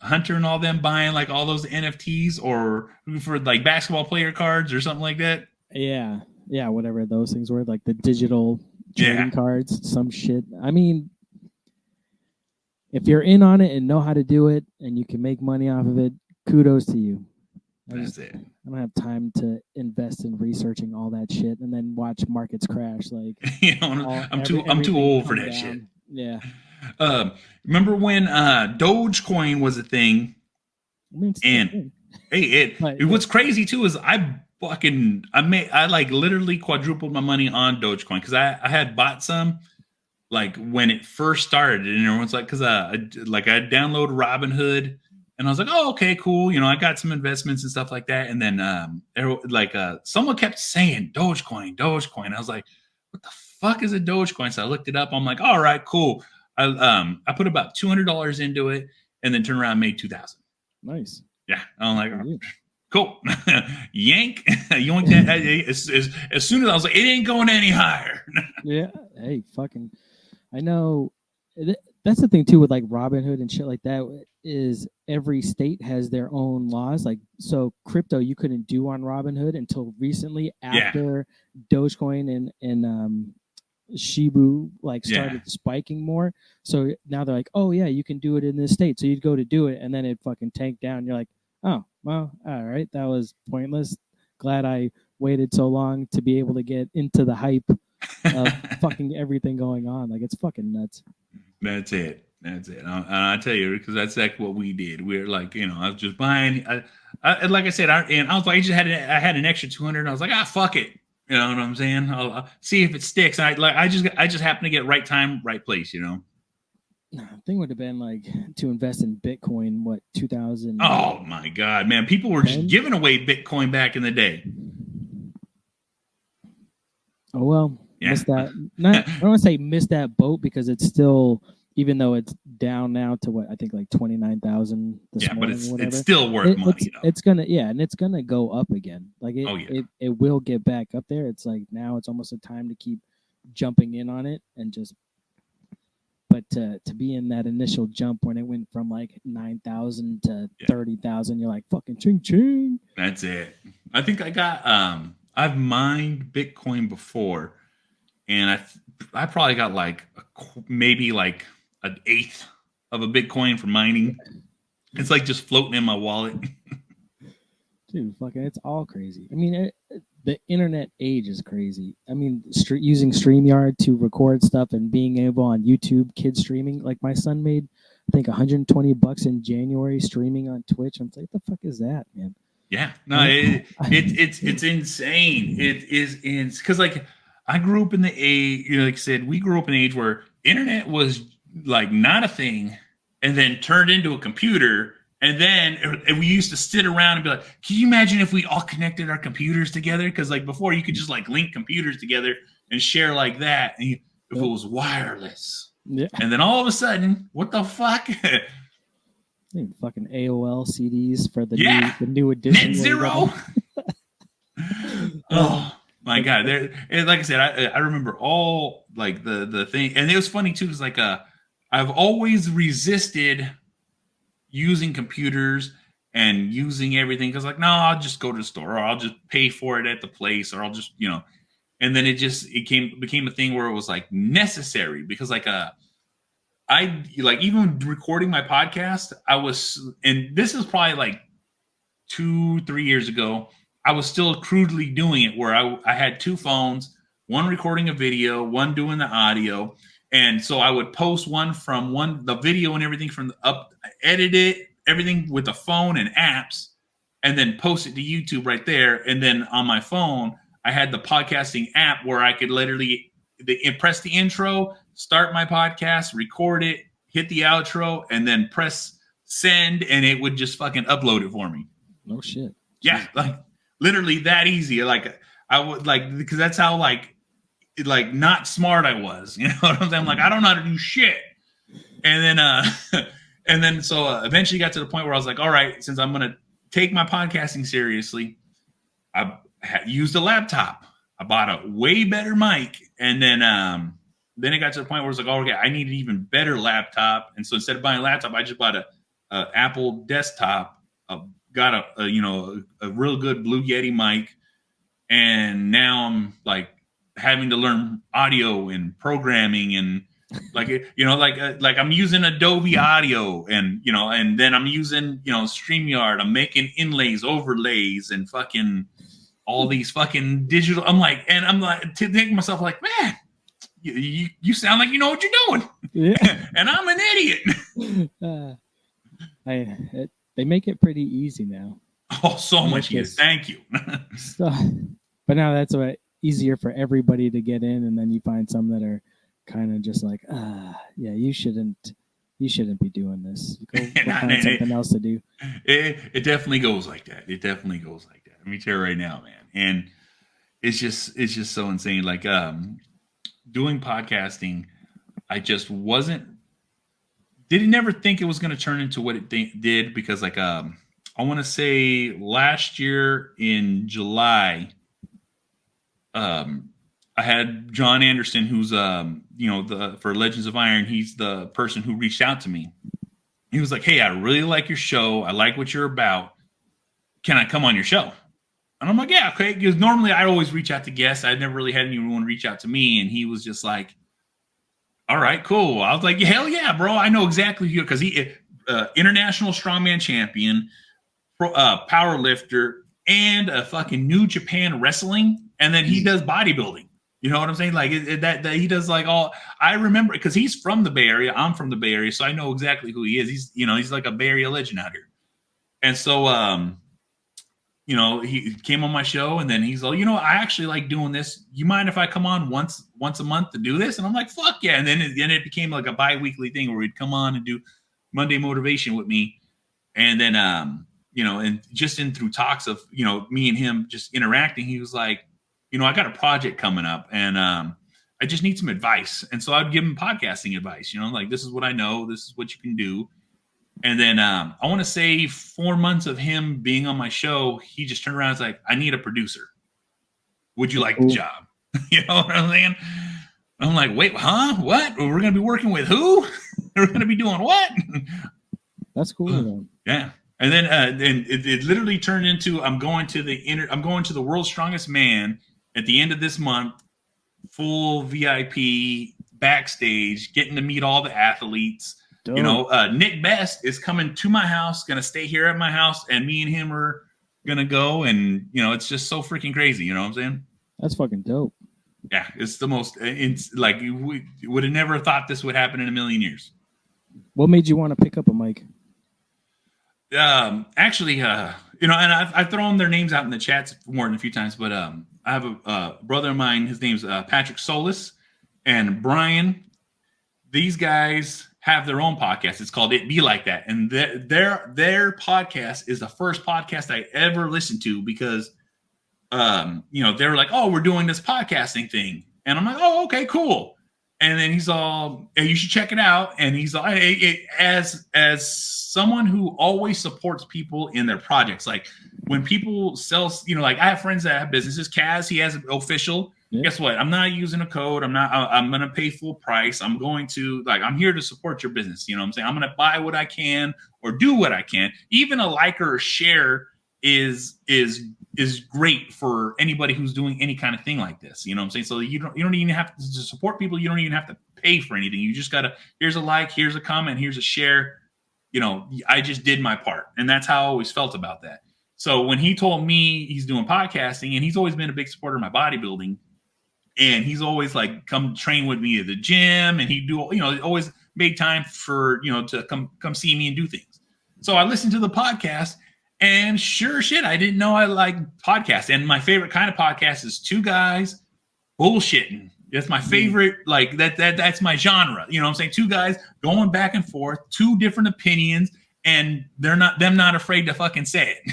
Hunter and all them buying like all those NFTs or for like basketball player cards or something like that? Yeah, whatever those things were, like the digital trading cards, some shit. I mean, if you're in on it and know how to do it and you can make money off of it, kudos to you. That's it. I don't have time to invest in researching all that shit and then watch markets crash. Like, I'm too old for that down. Shit. Yeah. Remember when Dogecoin was a thing? What's crazy too is I like literally quadrupled my money on Dogecoin, because I had bought some like when it first started, and everyone's like, because I download Robinhood And I was like, oh, okay, cool. You know, I got some investments and stuff like that. And then someone kept saying Dogecoin, Dogecoin. I was like, what the fuck is a Dogecoin? So I looked it up. I'm like, all right, cool. I put about $200 into it and then turned around and made 2,000. Nice. Yeah. I'm like, cool. Yank. Yoink that. As soon as I was like, it ain't going any higher. Yeah. Hey, fucking, I know. That's the thing too with like Robinhood and shit like that is every state has their own laws. Like, so crypto you couldn't do on Robinhood until recently after Dogecoin and Shibu like started spiking more. So now they're like, oh yeah, you can do it in this state. So you'd go to do it and then it fucking tanked down. You're like, oh well, all right, that was pointless. Glad I waited so long to be able to get into the hype of fucking everything going on. Like, it's fucking nuts. That's it. I tell you, because that's like what we did. We're like, you know, I was just buying. I like I said, I was like, I had an extra 200. And I was like, fuck it. You know what I'm saying? I'll see if it sticks. And I just happened to get right time, right place. You know. The thing would have been like to invest in Bitcoin. What 2000? Oh my god, man! People were just giving away Bitcoin back in the day. Oh well. Missed that. I don't want to say missed that boat because it's still, even though it's down now to what I think like 29,000 this morning. But it's still worth money. It's gonna go up again. Like it will get back up there. It's like now it's almost a time to keep jumping in on it and just. But to be in that initial jump when it went from like 9,000 to 30,000, you're like fucking ching ching. That's it. I think I got I've mined Bitcoin before. And I probably got like maybe like an eighth of a Bitcoin for mining. It's like just floating in my wallet. Dude, fucking, it's all crazy. I mean, the internet age is crazy. I mean, using StreamYard to record stuff and being able on YouTube, kids streaming. Like my son made, I think, $120 in January streaming on Twitch. I'm like, what the fuck is that, man? Yeah, no, it's insane. It is because like. I grew up in the age, you know, like I said, we grew up in an age where internet was like not a thing and then turned into a computer. And then we used to sit around and be like, can you imagine if we all connected our computers together? Because like before you could just like link computers together and share like that. And if it was wireless. Yeah. And then all of a sudden, what the fuck? Fucking AOL CDs for the new edition. Net zero. Oh. My God, like I said, I remember all like the thing, and it was funny too. Because like I've always resisted using computers and using everything because like no, I'll just go to the store or I'll just pay for it at the place or I'll just and then it became a thing where it was like necessary because like I like even recording my podcast, and this is probably like 2-3 years ago. I was still crudely doing it where I had two phones, one recording a video, one doing the audio. And so I would post the video and everything edit it, everything with the phone and apps, and then post it to YouTube right there. And then on my phone, I had the podcasting app where I could literally press the intro, start my podcast, record it, hit the outro, and then press send, and it would just fucking upload it for me. No shit. Yeah, like literally that easy. Like I would like because that's how like not smart I was. You know what I'm saying? I'm like I don't know how to do shit. And then so eventually got to the point where I was like, all right, since I'm gonna take my podcasting seriously, I used a laptop. I bought a way better mic, and then it got to the point where I was like, oh, okay, I need an even better laptop. And so instead of buying a laptop, I just bought a Apple desktop. Got a real good Blue Yeti mic, and now I'm like having to learn audio and programming and like I'm using Adobe Audio and and then I'm using StreamYard. I'm making inlays, overlays, and fucking all these fucking digital. I'm like to think to myself like, man, you sound like you know what you're doing, yeah. And I'm an idiot. They make it pretty easy now. Oh, so much easier. Thank you. But now that's easier for everybody to get in, and then you find some that are kind of just like, yeah, you shouldn't you shouldn't be doing this. Go find something else to do. It definitely goes like that. It definitely goes like that. Let me tell you right now, man. And it's just so insane. Like doing podcasting, I just didn't never think it was going to turn into what it did, because like I want to say last year in July, I had Jon Andersen, who's for Legends of Iron, he's the person who reached out to me. He was like, "Hey, I really like your show. I like what you're about. Can I come on your show?" And I'm like, "Yeah, okay." Because normally I always reach out to guests. I'd never really had anyone reach out to me, and he was just like, "All right, cool." I was like, "Hell yeah, bro! I know exactly who," because he international strongman champion, power lifter, and a fucking New Japan wrestling, and then he does bodybuilding. You know what I'm saying? Like that he does like all. I remember because he's from the Bay Area. I'm from the Bay Area, so I know exactly who he is. He's like a Bay Area legend out here. And so he came on my show, and then he's like, I actually like doing this. You mind if I come on once a month to do this? And I'm like, fuck yeah. And then it became like a bi-weekly thing where he'd come on and do Monday motivation with me. And then and just through talks of me and him just interacting, he was like, I got a project coming up, and I just need some advice. And so I'd give him podcasting advice, like, this is what I know, this is what you can do. And then I want to say 4 months of him being on my show, he just turned around and was like, "I need a producer. Would you like the job?" You know what I'm saying? I'm like, "Wait, huh? What? We're going to be working with who? We're going to be doing what?" That's cool, man. Yeah. And then it literally turned into I'm going to the World's Strongest Man at the end of this month, full VIP backstage, getting to meet all the athletes. Dope. Nick Best is coming to my house, going to stay here at my house, and me and him are going to go. And, it's just so freaking crazy. You know what I'm saying? That's fucking dope. Yeah. It's the most, it's like, we would have never thought this would happen in a million years. What made you want to pick up a mic? Actually, and I've thrown their names out in the chats more than a few times, but I have a brother of mine. His name's Patrick Solis and Brian. These guys have their own podcast. It's called It Be Like That, and their podcast is the first podcast I ever listened to because, they were like, "Oh, we're doing this podcasting thing," and I'm like, "Oh, okay, cool." And then he's all, "Hey, you should check it out." And he's all, as someone who always supports people in their projects, like when people sell, like I have friends that have businesses. Kaz, he has an official. Yeah. Guess what? I'm not using a code. I'm going to pay full price. I'm going to I'm here to support your business. You know what I'm saying? I'm going to buy what I can or do what I can. Even a like or a share is great for anybody who's doing any kind of thing like this. You know what I'm saying? So you don't even have to support people. You don't even have to pay for anything. You just got to, here's a like, here's a comment, here's a share. I just did my part. And that's how I always felt about that. So when he told me he's doing podcasting, and he's always been a big supporter of my bodybuilding, and he's always like come train with me at the gym, and he do, always made time for, to come see me and do things. So I listened to the podcast, and sure shit, I didn't know I like podcasts. And my favorite kind of podcast is two guys bullshitting. That's my favorite, like that's my genre. You know what I'm saying? Two guys going back and forth, two different opinions, and them not afraid to fucking say it.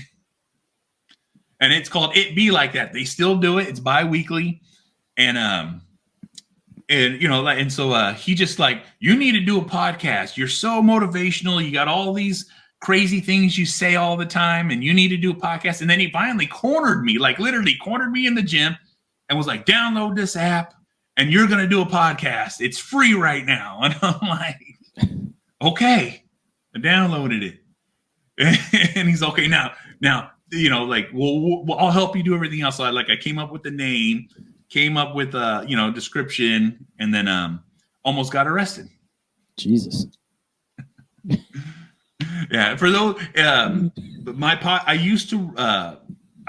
And it's called It Be Like That. They still do it. It's bi-weekly. And so he just like, "You need to do a podcast. You're so motivational. You got all these crazy things you say all the time, and you need to do a podcast." And then he finally cornered me, like literally cornered me in the gym, and was like, "Download this app, and you're going to do a podcast. It's free right now." And I'm like, "Okay." I downloaded it. And he's okay. Now, well, I'll help you do everything else. So I came up with the name, came up with a, description, and then almost got arrested. Jesus. Yeah. For those, I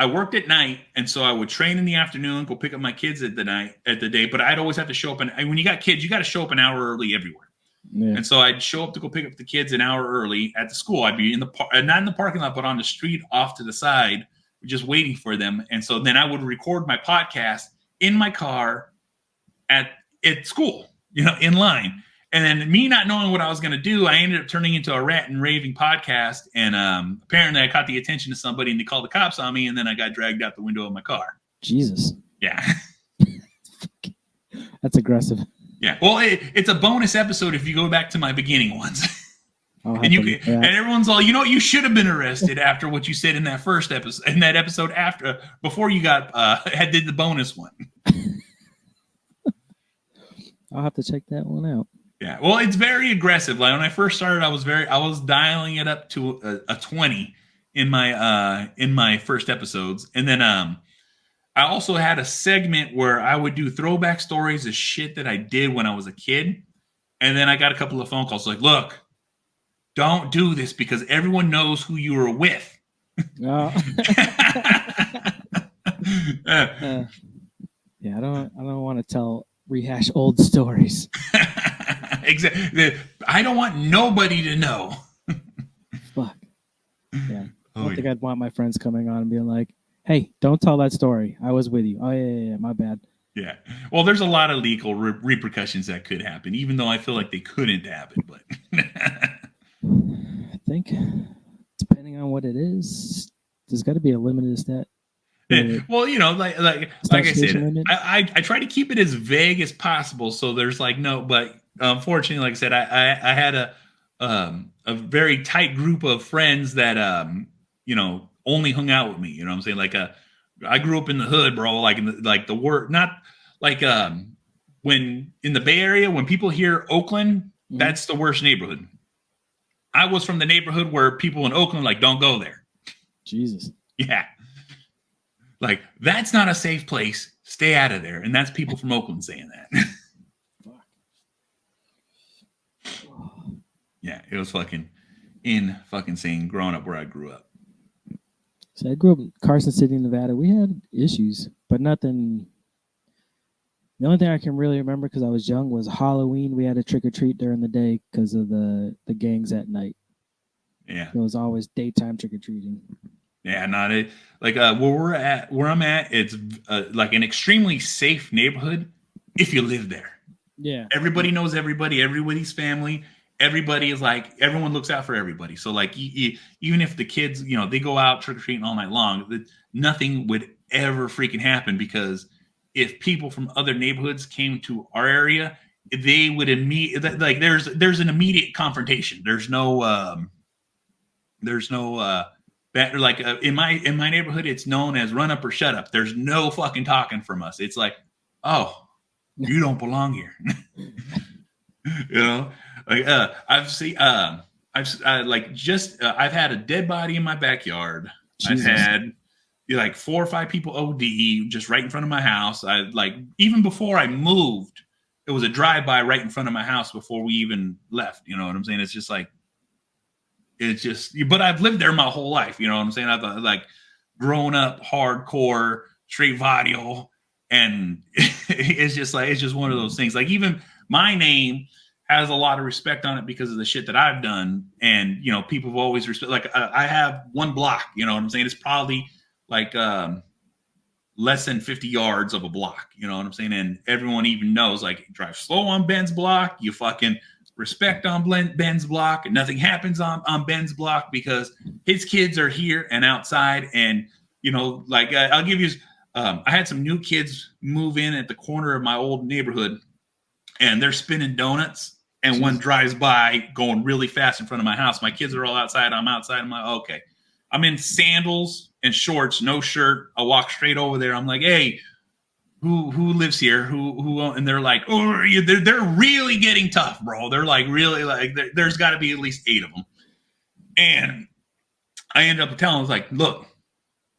worked at night, and so I would train in the afternoon, go pick up my kids at the day, but I'd always have to show up. And when you got kids, you got to show up an hour early everywhere. Yeah. And so I'd show up to go pick up the kids an hour early at the school. I'd be not in the parking lot, but on the street off to the side, just waiting for them. And so then I would record my podcast in my car at school, in line. And then me not knowing what I was going to do, I ended up turning into a rant and raving podcast. And apparently I caught the attention of somebody and they called the cops on me. And then I got dragged out the window of my car. Jesus. Yeah. That's aggressive. Yeah. Well, it's a bonus episode if you go back to my beginning ones. And everyone's all, you should have been arrested after what you said in that first episode, in that episode after, before you got, did the bonus one. I'll have to check that one out. Yeah, well, it's very aggressive. Like when I first started, I was dialing it up to a 20 in my first episodes, and then I also had a segment where I would do throwback stories of shit that I did when I was a kid, and then I got a couple of phone calls like, "Look, don't do this because everyone knows who you were with." Yeah, I don't want to rehash old stories. Exactly. I don't want nobody to know. Fuck. Yeah. I don't think I'd want my friends coming on and being like, "Hey, don't tell that story. I was with you." Oh, yeah, my bad. Yeah. Well, there's a lot of legal repercussions that could happen, even though I feel like they couldn't happen. But I think, depending on what it is, there's got to be a limited stat. Yeah. Well, like I said, I try to keep it as vague as possible. So there's but unfortunately, like I said, I had a very tight group of friends that only hung out with me. You know what I'm saying? Like I grew up in the hood, bro. Like in the word, not like when in the Bay Area, when people hear Oakland, that's the worst neighborhood. I was from the neighborhood where people in Oakland don't go there. Jesus. Yeah. Like, that's not a safe place. Stay out of there. And that's people from Oakland saying that. Yeah, it was fucking insane growing up where I grew up. So I grew up in Carson City, Nevada. We had issues, but nothing. The only thing I can really remember because I was young was Halloween. We had a trick or treat during the day because of the gangs at night. Yeah. It was always daytime trick or treating. Yeah, not it. Where I'm at, it's like an extremely safe neighborhood if you live there. Yeah. Everybody knows everybody. Everybody's family. Everybody is everyone looks out for everybody. So even if the kids, they go out trick or treating all night long, nothing would ever freaking happen because if people from other neighborhoods came to our area, they would immediately there's an immediate confrontation. There's no in my neighborhood, it's known as run up or shut up. There's no fucking talking from us. It's like, oh, you don't belong here. I've seen, I've had a dead body in my backyard. Jesus. I've had 4 or 5 people OD just right in front of my house. Even before I moved, it was a drive-by right in front of my house before we even left. You know what I'm saying? It's just but I've lived there my whole life. You know what I'm saying? I've grown up hardcore, straight vadio. And it's just one of those things. Even my name has a lot of respect on it because of the shit that I've done. And, people have always respect. I have one block, you know what I'm saying? It's probably less than 50 yards of a block, you know what I'm saying? And everyone even knows, drive slow on Ben's block. You fucking respect on Ben's block. And nothing happens on Ben's block because his kids are here and outside. And, I'll give you, I had some new kids move in at the corner of my old neighborhood and they're spinning donuts. And one drives by going really fast in front of my house. My kids are all outside. I'm outside. I'm like, okay. I'm in sandals and shorts, no shirt. I walk straight over there. I'm like, hey, who lives here? Who? And they're like, oh, they're really getting tough, bro. They're really there's got to be at least 8 of them. And I ended up telling them, look,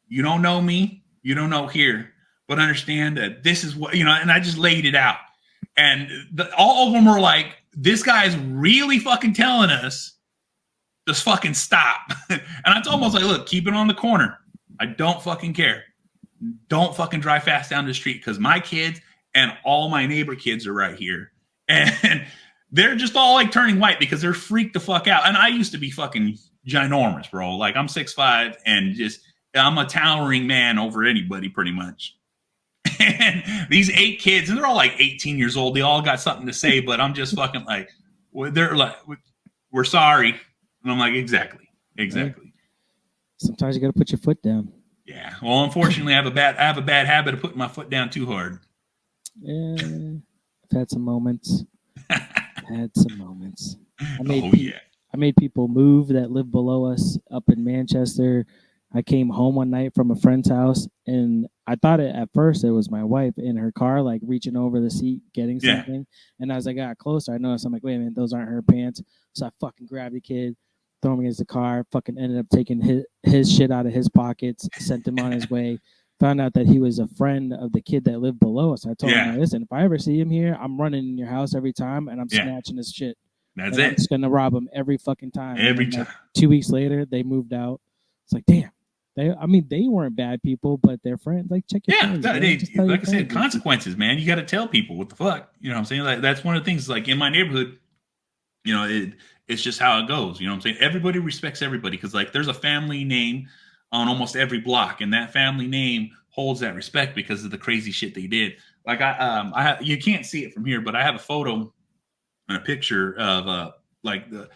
you don't know me. You don't know here. But understand that this is what, and I just laid it out. And all of them were like, this guy's really fucking telling us just fucking stop. And I told him, look, keep it on the corner. I don't fucking care. Don't fucking drive fast down the street because my kids and all my neighbor kids are right here. And they're just all turning white because they're freaked the fuck out. And I used to be fucking ginormous, bro. I'm 6'5" and I'm a towering man over anybody pretty much. And these 8 kids, and they're all 18 years old. They all got something to say, but I'm just fucking they're like, we're sorry. And I'm like, exactly. Sometimes you got to put your foot down. Yeah. Well, unfortunately, I have a bad habit of putting my foot down too hard. Yeah, I've had some moments. I made people move that live below us up in Manchester. I came home one night from a friend's house, and I thought at first it was my wife in her car, like reaching over the seat, getting something. And as I got closer, I noticed, I'm like, wait a minute, those aren't her pants. So I fucking grabbed the kid, threw him against the car, fucking ended up taking his shit out of his pockets, sent him on his way. Found out that he was a friend of the kid that lived below us. I told him, listen, if I ever see him here, I'm running in your house every time, and I'm snatching his shit. That's it. I'm just going to rob him every fucking time. Every time. Like, 2 weeks later, they moved out. It's like, damn. They weren't bad people, but their friends. Like, check your friends. Like I said, consequences, man. You got to tell people what the fuck. You know what I'm saying? Like, that's one of the things, like, in my neighborhood, you know, it's just how it goes. You know what I'm saying? Everybody respects everybody because, like, there's a family name on almost every block, and that family name holds that respect because of the crazy shit they did. Like, you can't see it from here, but I have a photo and a picture of like the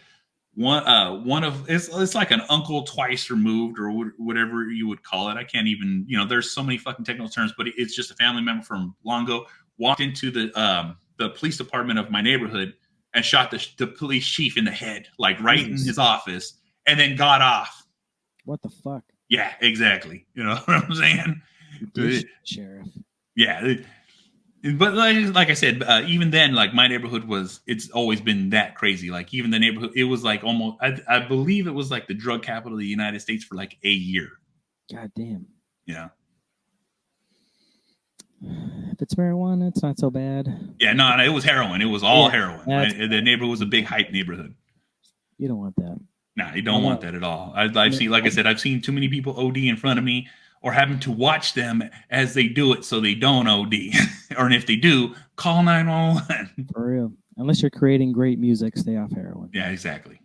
one of it's like an uncle twice removed or whatever you would call it. I can't even, you know, there's so many fucking technical terms, but it's just a family member from long ago walked into the police department of my neighborhood and shot the police chief in the head, like right in his office, and then got off. What the fuck? Yeah, exactly. You know what I'm saying? Sheriff. Yeah. But like I said, even then, like my neighborhood it's always been that crazy. Like even the neighborhood, it was like almost, I believe it was like the drug capital of the United States for like a year. God damn. Yeah. If it's marijuana, it's not so bad. Yeah, no, it was heroin. It was all heroin. The neighborhood was a big hype neighborhood. You don't want that. Nah, you don't want that at all. I've seen, like I said, I've seen too many people OD in front of me, or having to watch them as they do it so they don't OD. Or if they do, call 911. For real. Unless you're creating great music, stay off heroin. Yeah, exactly.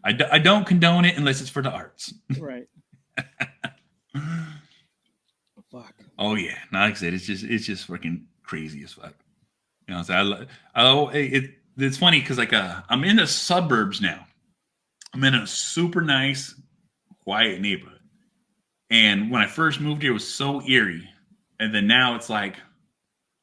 I don't condone it unless it's for the arts. Right. Fuck. Oh yeah, no, like I said, it's just freaking crazy as fuck. You know, so it's funny because like I'm in the suburbs now. I'm in a super nice, quiet neighborhood. And when I first moved here, it was so eerie. And then now it's like,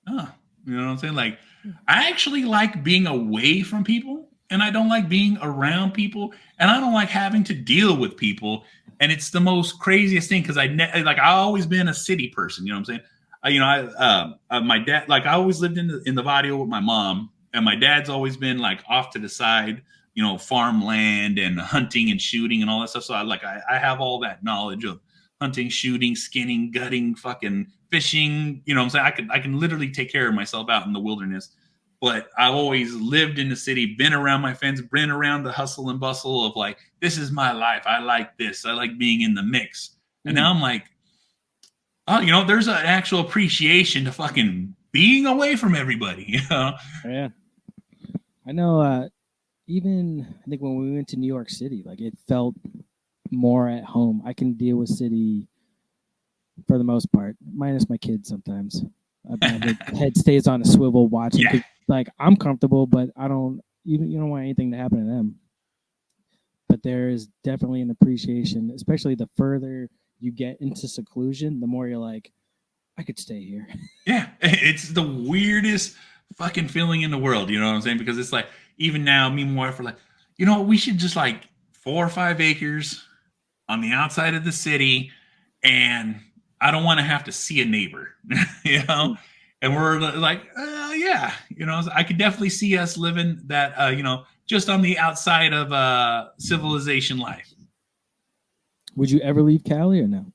oh, you know what I'm saying? Like, I actually like being away from people, and I don't like being around people, and I don't like having to deal with people. And it's the most craziest thing because I've always been a city person. You know what I'm saying? My dad, like I always lived in the Vadio with my mom, and my dad's always been like off to the side, you know, farmland and hunting and shooting and all that stuff. So I have all that knowledge of hunting, shooting, skinning, gutting, fucking fishing. You know what I'm saying? I can literally take care of myself out in the wilderness. But I've always lived in the city, been around my friends, been around the hustle and bustle of like, this is my life. I like this. I like being in the mix. And now I'm like, oh, you know, there's an actual appreciation to fucking being away from everybody, you know? Yeah. I know, even I think when we went to New York City, like it felt more at home. I can deal with city for the most part, minus my kids sometimes. My head stays on a swivel watching. Yeah. Like I'm comfortable, but I don't. You don't want anything to happen to them. But there is definitely an appreciation, especially the further you get into seclusion, the more you're like, I could stay here. Yeah, it's the weirdest fucking feeling in the world. You know what I'm saying? Because it's like even now, me and my wife are like, you know, we should just like 4 or 5 acres on the outside of the city, and I don't want to have to see a neighbor, you know? And we're like, yeah, you know, I could definitely see us living that, you know, just on the outside of civilization life. Would you ever leave Cali or no?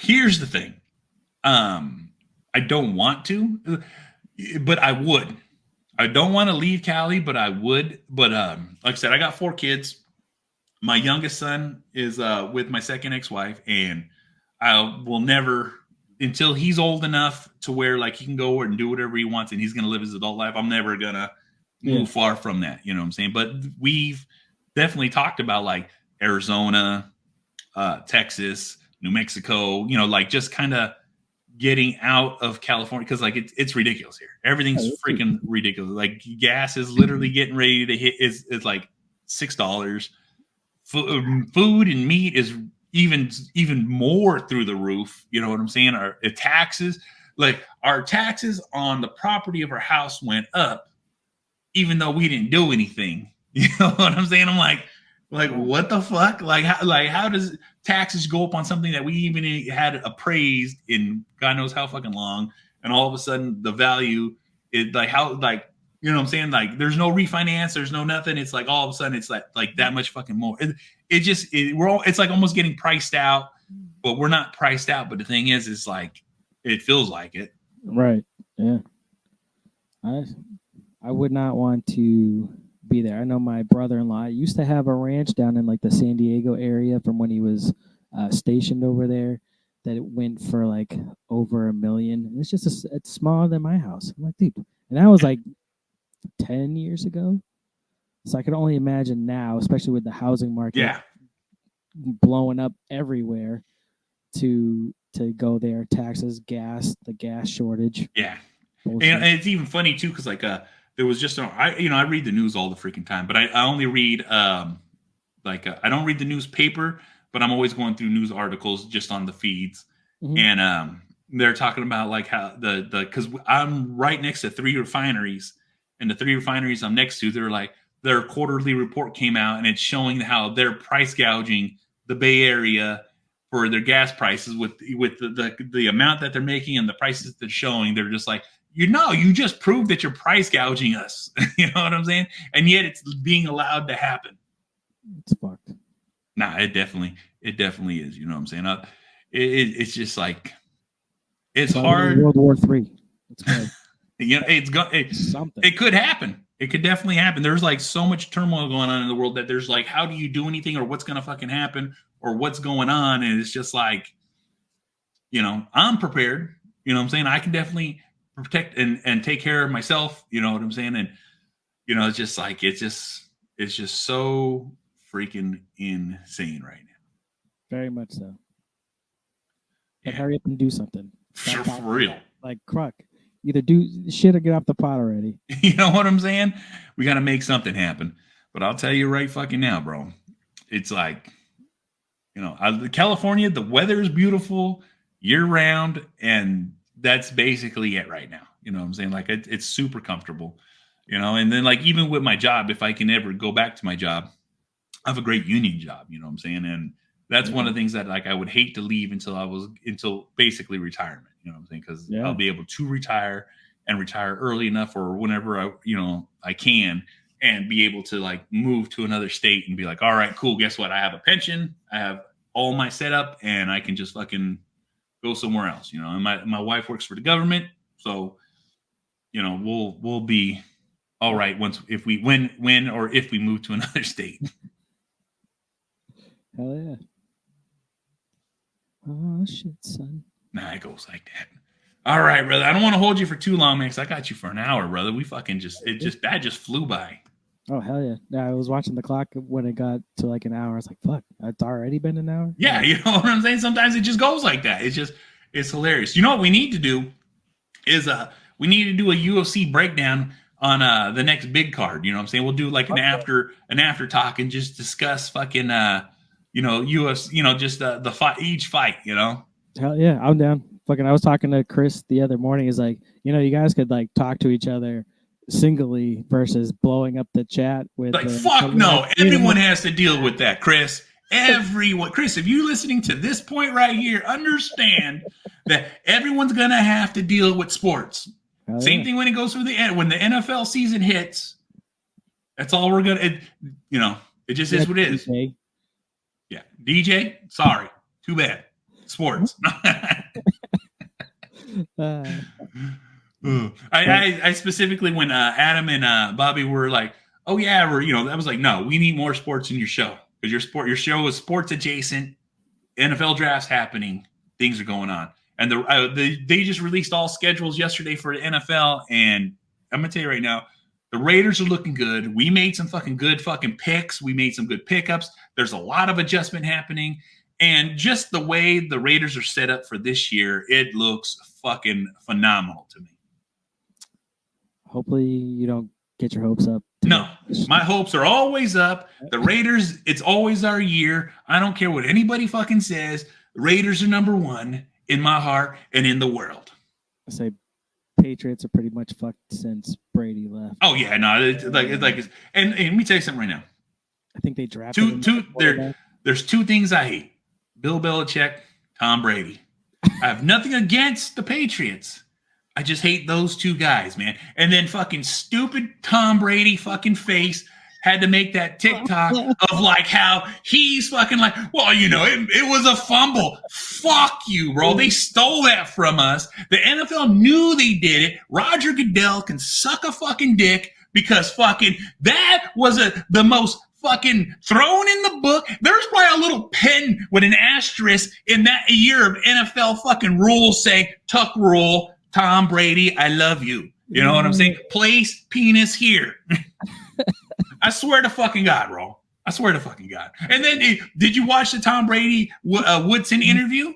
Here's the thing. I don't want to, but I would. I don't want to leave Cali, but I would. But like I said, I got 4 kids. My youngest son is with my second ex-wife, and I will never, until he's old enough to where like he can go and do whatever he wants and he's going to live his adult life, I'm never going to move far from that. You know what I'm saying? But we've definitely talked about like Arizona, Texas, New Mexico, you know, like just kind of getting out of California because like it's ridiculous here. Everything's Oh, freaking ridiculous. Like gas is literally getting ready to hit is like $6. Food and meat is even more through the roof. You know what I'm saying? Our taxes, like our taxes on the property of our house went up, even though we didn't do anything. You know what I'm saying? I'm like what the fuck? Like how does taxes go up on something that we even had appraised in God knows how fucking long, and all of a sudden the value is like how like you know what I'm saying? Like there's no refinance, there's no nothing. It's like all of a sudden it's like that much fucking more. It's like almost getting priced out, but we're not priced out. But the thing is like it feels like it. Right. Yeah. I would not want to be there. I know my brother-in-law used to have a ranch down in like the San Diego area from when he was stationed over there that it went for like over $1 million. And it's just it's smaller than my house. I'm like, dude, and that was like 10 years ago. So I can only imagine now, especially with the housing market blowing up everywhere, to go there, taxes, gas, the gas shortage. Yeah. And it's even funny too, because like there was just I read the news all the freaking time, but I only read I don't read the newspaper, but I'm always going through news articles just on the feeds, and they're talking about like how because I'm right next to 3 refineries, and the 3 refineries I'm next to, they're like their quarterly report came out, and it's showing how they're price gouging the Bay Area for their gas prices with the amount that they're making and the prices they're showing. They're just like, you just proved that you're price gouging us. You know what I'm saying? And yet it's being allowed to happen. It's fucked. Nah, it definitely is. You know what I'm saying? It's just like it's hard. World War III. It's good. You know, something. It could happen. It could definitely happen. There's like so much turmoil going on in the world that there's like, how do you do anything, or what's gonna fucking happen, or what's going on? And it's just like, you know, I'm prepared. You know what I'm saying? I can definitely protect and take care of myself. You know what I'm saying? And you know, it's just like it's just so freaking insane right now. Very much so. But hurry up and do something. For real. Like Kruk. Either do shit or get off the pot already. You know what I'm saying? We got to make something happen. But I'll tell you right fucking now, bro. It's like, you know, California, the weather is beautiful year round, and that's basically it right now. You know what I'm saying? Like it's super comfortable, you know. And then like even with my job, if I can ever go back to my job, I have a great union job. You know what I'm saying? And that's one of the things that like I would hate to leave until basically retirement. You know what I'm saying? Because I'll be able to retire early enough, or whenever I can, and be able to like move to another state and be like, all right, cool. Guess what? I have a pension. I have all my setup, and I can just fucking go somewhere else. You know, and my wife works for the government, so you know we'll be all right if we move to another state. Hell yeah. Oh shit, son. Nah, it goes like that. All right, brother. I don't want to hold you for too long, man, because I got you for an hour, brother. We fucking that just flew by. Oh hell yeah. Yeah, I was watching the clock when it got to like an hour. I was like, fuck, it's already been an hour? Yeah, you know what I'm saying? Sometimes it just goes like that. It's hilarious. You know what we need to do is we need to do a UFC breakdown on the next big card. You know what I'm saying? We'll do like an after talk and just discuss fucking UFC, just the fight, each fight, you know. Hell yeah, I'm down. Fucking, I was talking to Chris the other morning. He's like, you guys could like talk to each other singly versus blowing up the chat with. Like fuck no, everyone has to deal with that, Chris. Everyone, Chris, if you're listening to this point right here, understand that everyone's gonna have to deal with sports. Same thing when it goes through when the NFL season hits. That's all we're gonna. It just is what it is. DJ. Yeah, DJ. Sorry, too bad. Sports. I specifically when Adam and Bobby were like, oh yeah, I was like, no, we need more sports in your show, because your show is sports adjacent. NFL drafts happening, things are going on, and they just released all schedules yesterday for the NFL, and I'm gonna tell you right now, the Raiders are looking good. We made some fucking good fucking picks. We made some good pickups. There's a lot of adjustment happening. And just the way the Raiders are set up for this year, it looks fucking phenomenal to me. Hopefully you don't get your hopes up. No, my hopes are always up. The Raiders, it's always our year. I don't care what anybody fucking says. The Raiders are number one in my heart and in the world. I say Patriots are pretty much fucked since Brady left. Oh yeah, no, and let me tell you something right now. I think they drafted there's two things I hate: Bill Belichick, Tom Brady. I have nothing against the Patriots. I just hate those two guys, man. And then fucking stupid Tom Brady fucking face had to make that TikTok of like how he's fucking like, well, you know, it was a fumble. Fuck you, bro. They stole that from us. The NFL knew they did it. Roger Goodell can suck a fucking dick because fucking that was the most fucking thrown in the book. There's probably a little pen with an asterisk in that year of NFL fucking rules saying Tuck rule. Tom Brady, I love you. You know what I'm saying? Place penis here. I swear to fucking God, bro. I swear to fucking God. And then, did you watch the Tom Brady Woodson interview?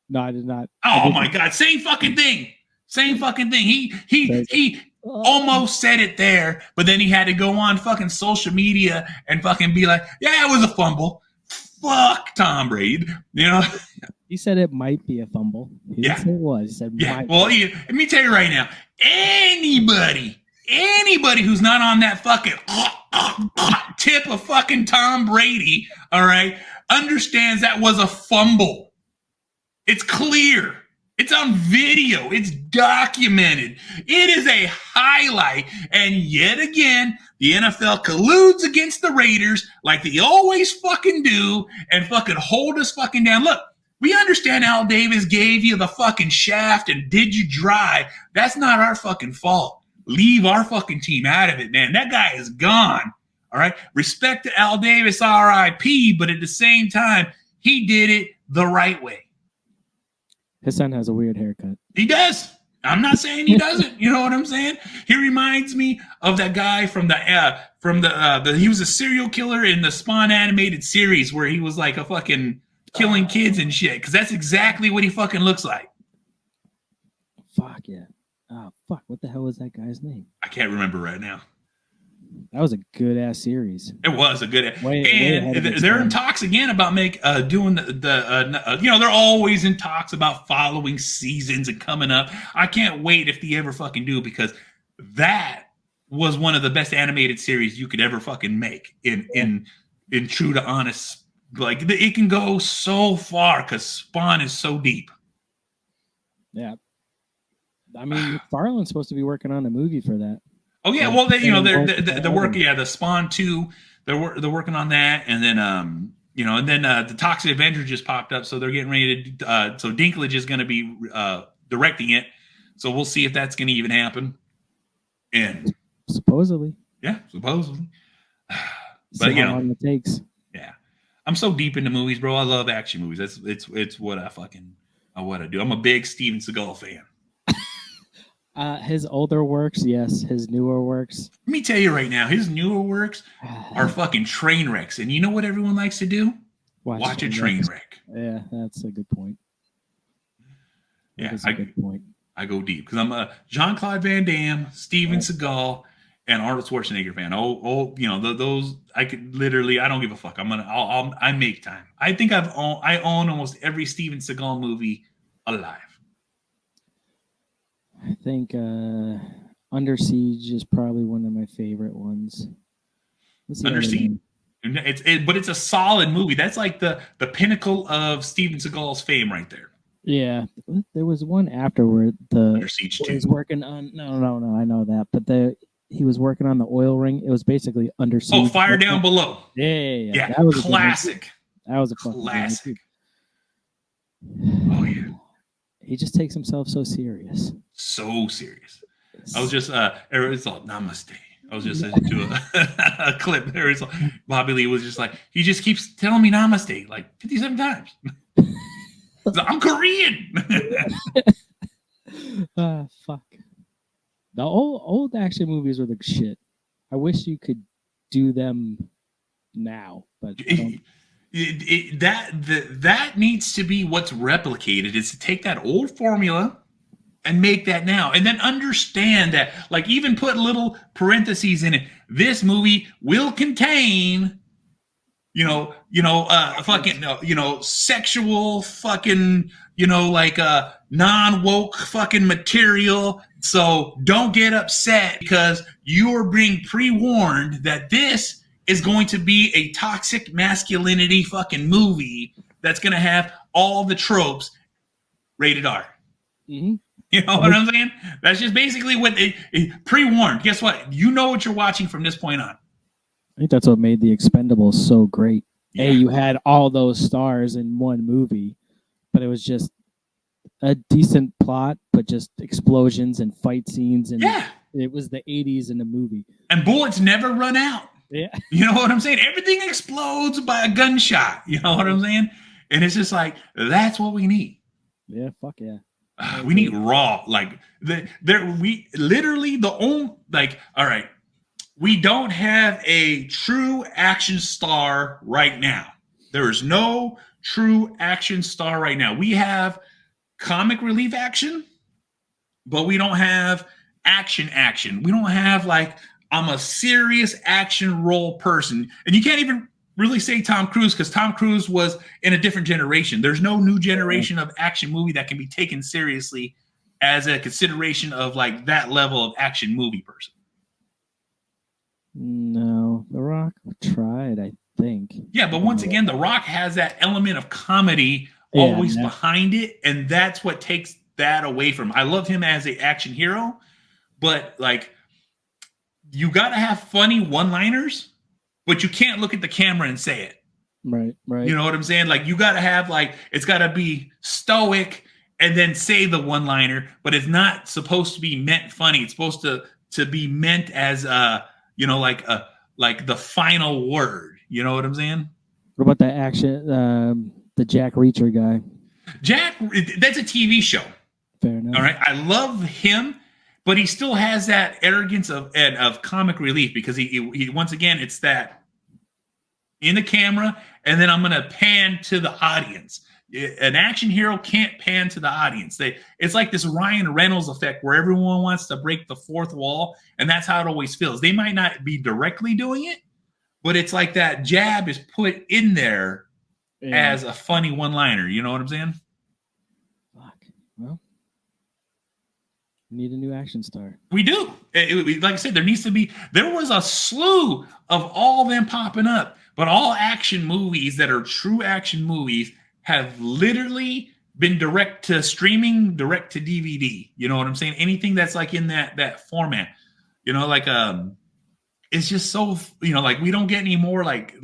No, I did not. Oh my God, same fucking thing. Same fucking thing. He almost said it there, but then he had to go on fucking social media and fucking be like, yeah, it was a fumble. Fuck Tom Brady. You know? He said it might be a fumble. He didn't say it was. He said might. Well, let me tell you right now, anybody who's not on that fucking tip of fucking Tom Brady, all right, understands that was a fumble. It's clear. It's on video. It's documented. It is a highlight. And yet again, the NFL colludes against the Raiders like they always fucking do and fucking hold us fucking down. Look, we understand Al Davis gave you the fucking shaft and did you dry. That's not our fucking fault. Leave our fucking team out of it, man. That guy is gone. All right. Respect to Al Davis, RIP, but at the same time, he did it the right way. His son has a weird haircut. He does. I'm not saying he doesn't. You know what I'm saying? He reminds me of that guy from he was a serial killer in the Spawn animated series where he was like a fucking killing kids and shit. Because that's exactly what he fucking looks like. Fuck yeah. Oh, fuck. What the hell was that guy's name? I can't remember right now. That was a good ass series. It was a good, and they're in talks again about doing they're always in talks about following seasons and coming up. I can't wait if they ever fucking do, because that was one of the best animated series you could ever fucking make in true to honest. Like it can go so far because Spawn is so deep. Yeah, I mean, McFarlane's supposed to be working on a movie for that. Oh yeah, well they're working. Yeah, the Spawn 2, they're working on that, and then the Toxic Avenger just popped up, so they're getting ready to. So Dinklage is going to be directing it, so we'll see if that's going to even happen. And supposedly, but how long it takes. Yeah, I'm so deep into movies, bro. I love action movies. It's what I do. I'm a big Steven Seagal fan. His older works, yes. His newer works. Let me tell you right now, his newer works are fucking train wrecks. And you know what everyone likes to do? Watch a train wreck. Yeah, that's a good point. That's a good point. I go deep because I'm a Jean-Claude Van Damme, Steven Seagal, and Arnold Schwarzenegger fan. Those I could literally. I don't give a fuck. I make time. I think I own almost every Steven Seagal movie alive. I think Under Siege is probably one of my favorite ones. Under Siege, but it's a solid movie. That's like the pinnacle of Steven Seagal's fame, right there. Yeah, there was one afterward. Under Siege 2. He was working on. No, I know that, but he was working on the oil ring. It was basically Under Siege. Oh, Fire Down Below. Yeah. That was classic. That was a classic. Oh yeah. He just takes himself so serious. So serious. I was just it's all namaste. I was just listening to a clip there. It's like, Bobby Lee was just like, he just keeps telling me namaste like 57 times. I'm Korean. Fuck. The old action movies were the shit. I wish you could do them now, but that needs to be what's replicated, is to take that old formula and make that now, and then understand that, like, even put little parentheses in it. This movie will contain, fucking, sexual fucking, like non-woke fucking material. So don't get upset because you are being pre-warned that this is going to be a toxic masculinity fucking movie that's going to have all the tropes rated R. Mm-hmm. You know what I'm saying? That's just basically what they pre-warned. Guess what? You know what you're watching from this point on. I think that's what made The Expendables so great. Yeah. Hey, you had all those stars in one movie, but it was just a decent plot, but just explosions and fight scenes, and it was the 80s in the movie. And bullets never run out. Yeah. You know what I'm saying? Everything explodes by a gunshot. You know what I'm saying? And it's just like, that's what we need. Yeah, fuck yeah. We need raw, like we literally the only, like, all right, we don't have a true action star right now. There is no true action star right now. We have comic relief action, but we don't have action. We don't have, like, I'm a serious action role person. And you can't even really say Tom Cruise, because Tom Cruise was in a different generation. There's no new generation of action movie that can be taken seriously as a consideration of, like, that level of action movie person. No, The Rock tried, I think. Yeah, but once again, The Rock has that element of comedy always behind it, and that's what takes that away from him. I love him as an action hero, but, like, you got to have funny one-liners, but you can't look at the camera and say it. Right. You know what I'm saying? Like, you got to have, like, it's got to be stoic and then say the one-liner, but it's not supposed to be meant funny. It's supposed to be meant as, like the final word. You know what I'm saying? What about the action, the Jack Reacher guy? Jack, that's a TV show. Fair enough. All right. I love him, but he still has that arrogance of comic relief, because he once again, it's that in the camera, and then I'm going to pan to the audience. An action hero can't pan to the audience. It's like this Ryan Reynolds effect where everyone wants to break the fourth wall, and that's how it always feels. They might not be directly doing it, but it's like that jab is put in there as a funny one-liner. You know what I'm saying? Fuck. Well, we need a new action star. We do. Like I said, there was a slew of all them popping up, but all action movies that are true action movies have literally been direct to streaming, direct to DVD. You know what I'm saying? Anything that's like in that format, like, it's just so, like, we don't get any more like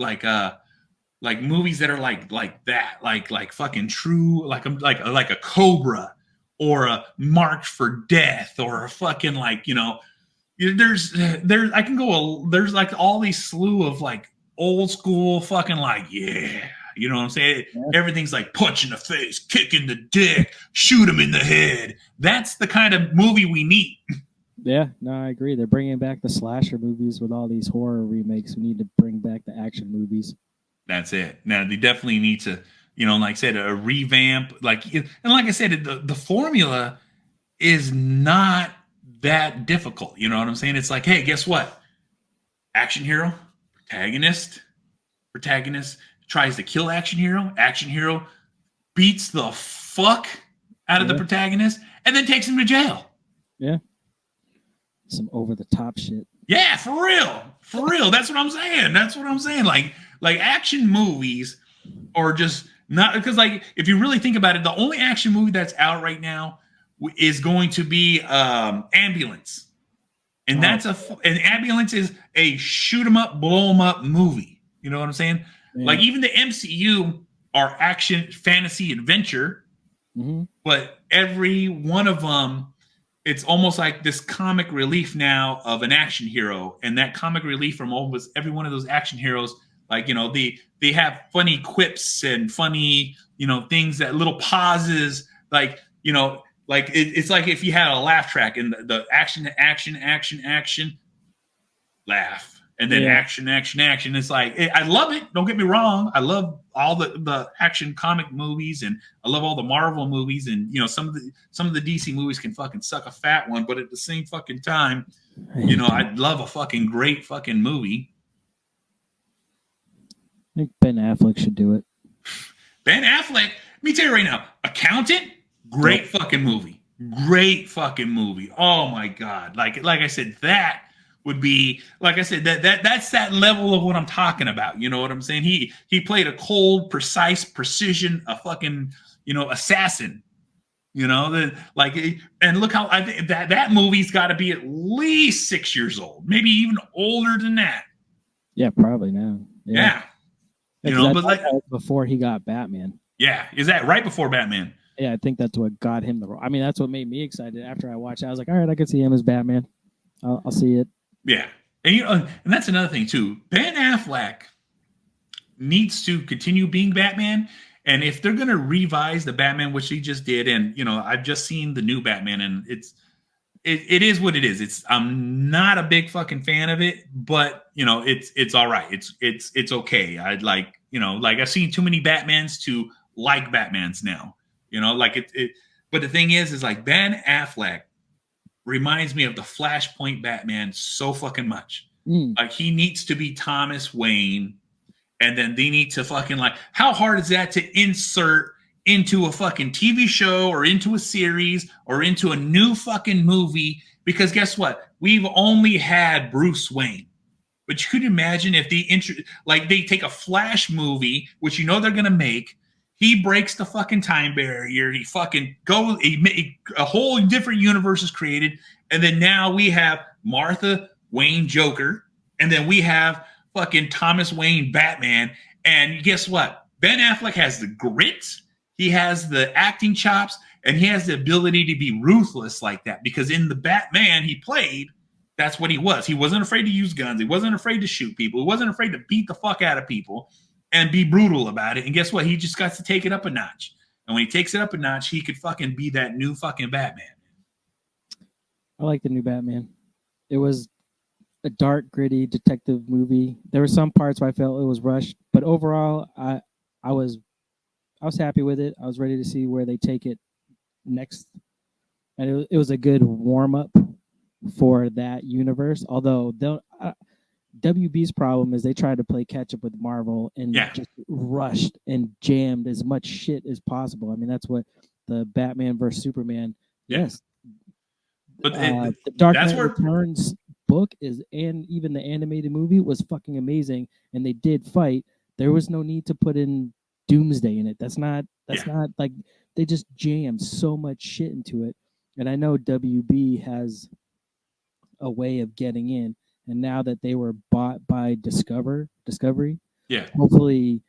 movies that are like that, like fucking true, like a Cobra or a March for Death or a fucking, like, there's I can go, there's like all these slew of, like, old school fucking, like, yeah. You know what I'm saying? Yeah. Everything's like punch in the face, kick in the dick, shoot him in the head. That's the kind of movie we need. Yeah, no, I agree. They're bringing back the slasher movies with all these horror remakes. We need to bring back the action movies. That's it. Now, they definitely need to, like I said, a revamp. And like I said, the formula is not that difficult. You know what I'm saying? It's like, hey, guess what? Action hero, protagonist tries to kill action hero beats the fuck out of the protagonist and then takes him to jail. Yeah. Some over the top shit. Yeah, for real. That's what I'm saying. Like action movies are just not, because, like, if you really think about it, the only action movie that's out right now is going to be Ambulance. And Ambulance is a shoot 'em up, blow 'em up movie. You know what I'm saying? Yeah. Like, even the MCU are action, fantasy, adventure, but every one of them, it's almost like this comic relief now of an action hero, and that comic relief from almost every one of those action heroes, like, they have funny quips and funny, things, that little pauses, like, it's like if you had a laugh track and the action, laugh. and then action. It's like I love it. Don't get me wrong. I love all the action comic movies, and I love all the Marvel movies, and some of the DC movies can fucking suck a fat one, but at the same fucking time, I'd love a fucking great fucking movie. I think Ben Affleck should do it. Ben Affleck, let me tell you right now, Accountant, great fucking movie. Great fucking movie. Oh my God. Like I said, that would be, like I said, that's that level of what I'm talking about. You know what I'm saying? He played a cold, precise, precision, a fucking, assassin. And look how I think that movie's got to be at least 6 years old, maybe even older than that. Yeah, probably now. Yeah. But like before he got Batman. Yeah, is that right before Batman? Yeah, I think that's what got him the role. I mean, that's what made me excited. After I watched it, I was like, all right, I can see him as Batman. I'll see it. Yeah, and that's another thing too. Ben Affleck needs to continue being Batman, and if they're gonna revise the Batman, which he just did, and I've just seen the new Batman, and it is what it is. I'm not a big fucking fan of it, but it's all right. It's okay. I'd like I've seen too many Batmans to like Batmans now. But the thing is like Ben Affleck reminds me of the Flashpoint Batman so fucking much. Like he needs to be Thomas Wayne, and then they need to fucking how hard is that to insert into a fucking TV show or into a series or into a new fucking movie? Because guess what? We've only had Bruce Wayne. But you could imagine if they take a Flash movie, which they're going to make, he breaks the fucking time barrier, he fucking a whole different universe is created, and then now we have Martha Wayne Joker, and then we have fucking Thomas Wayne Batman, and guess what? Ben Affleck has the grit, he has the acting chops, and he has the ability to be ruthless like that, because in the Batman he played, that's what he was. He wasn't afraid to use guns. He wasn't afraid to shoot people. He wasn't afraid to beat the fuck out of people and be brutal about it. And guess what? He just got to take it up a notch. And when he takes it up a notch, he could fucking be that new fucking Batman. I like the new Batman. It was a dark, gritty detective movie. There were some parts where I felt it was rushed, but overall, I was happy with it. I was ready to see where they take it next, and it was a good warm up for that universe. Although WB's problem is they tried to play catch up with Marvel and just rushed and jammed as much shit as possible. I mean, that's what the Batman versus Superman. Yes, but the Dark Knight Returns book is, and even the animated movie was fucking amazing, and they did fight. There was no need to put in Doomsday in it. That's not like they just jammed so much shit into it. And I know WB has a way of getting in, and now that they were bought by Discovery, hopefully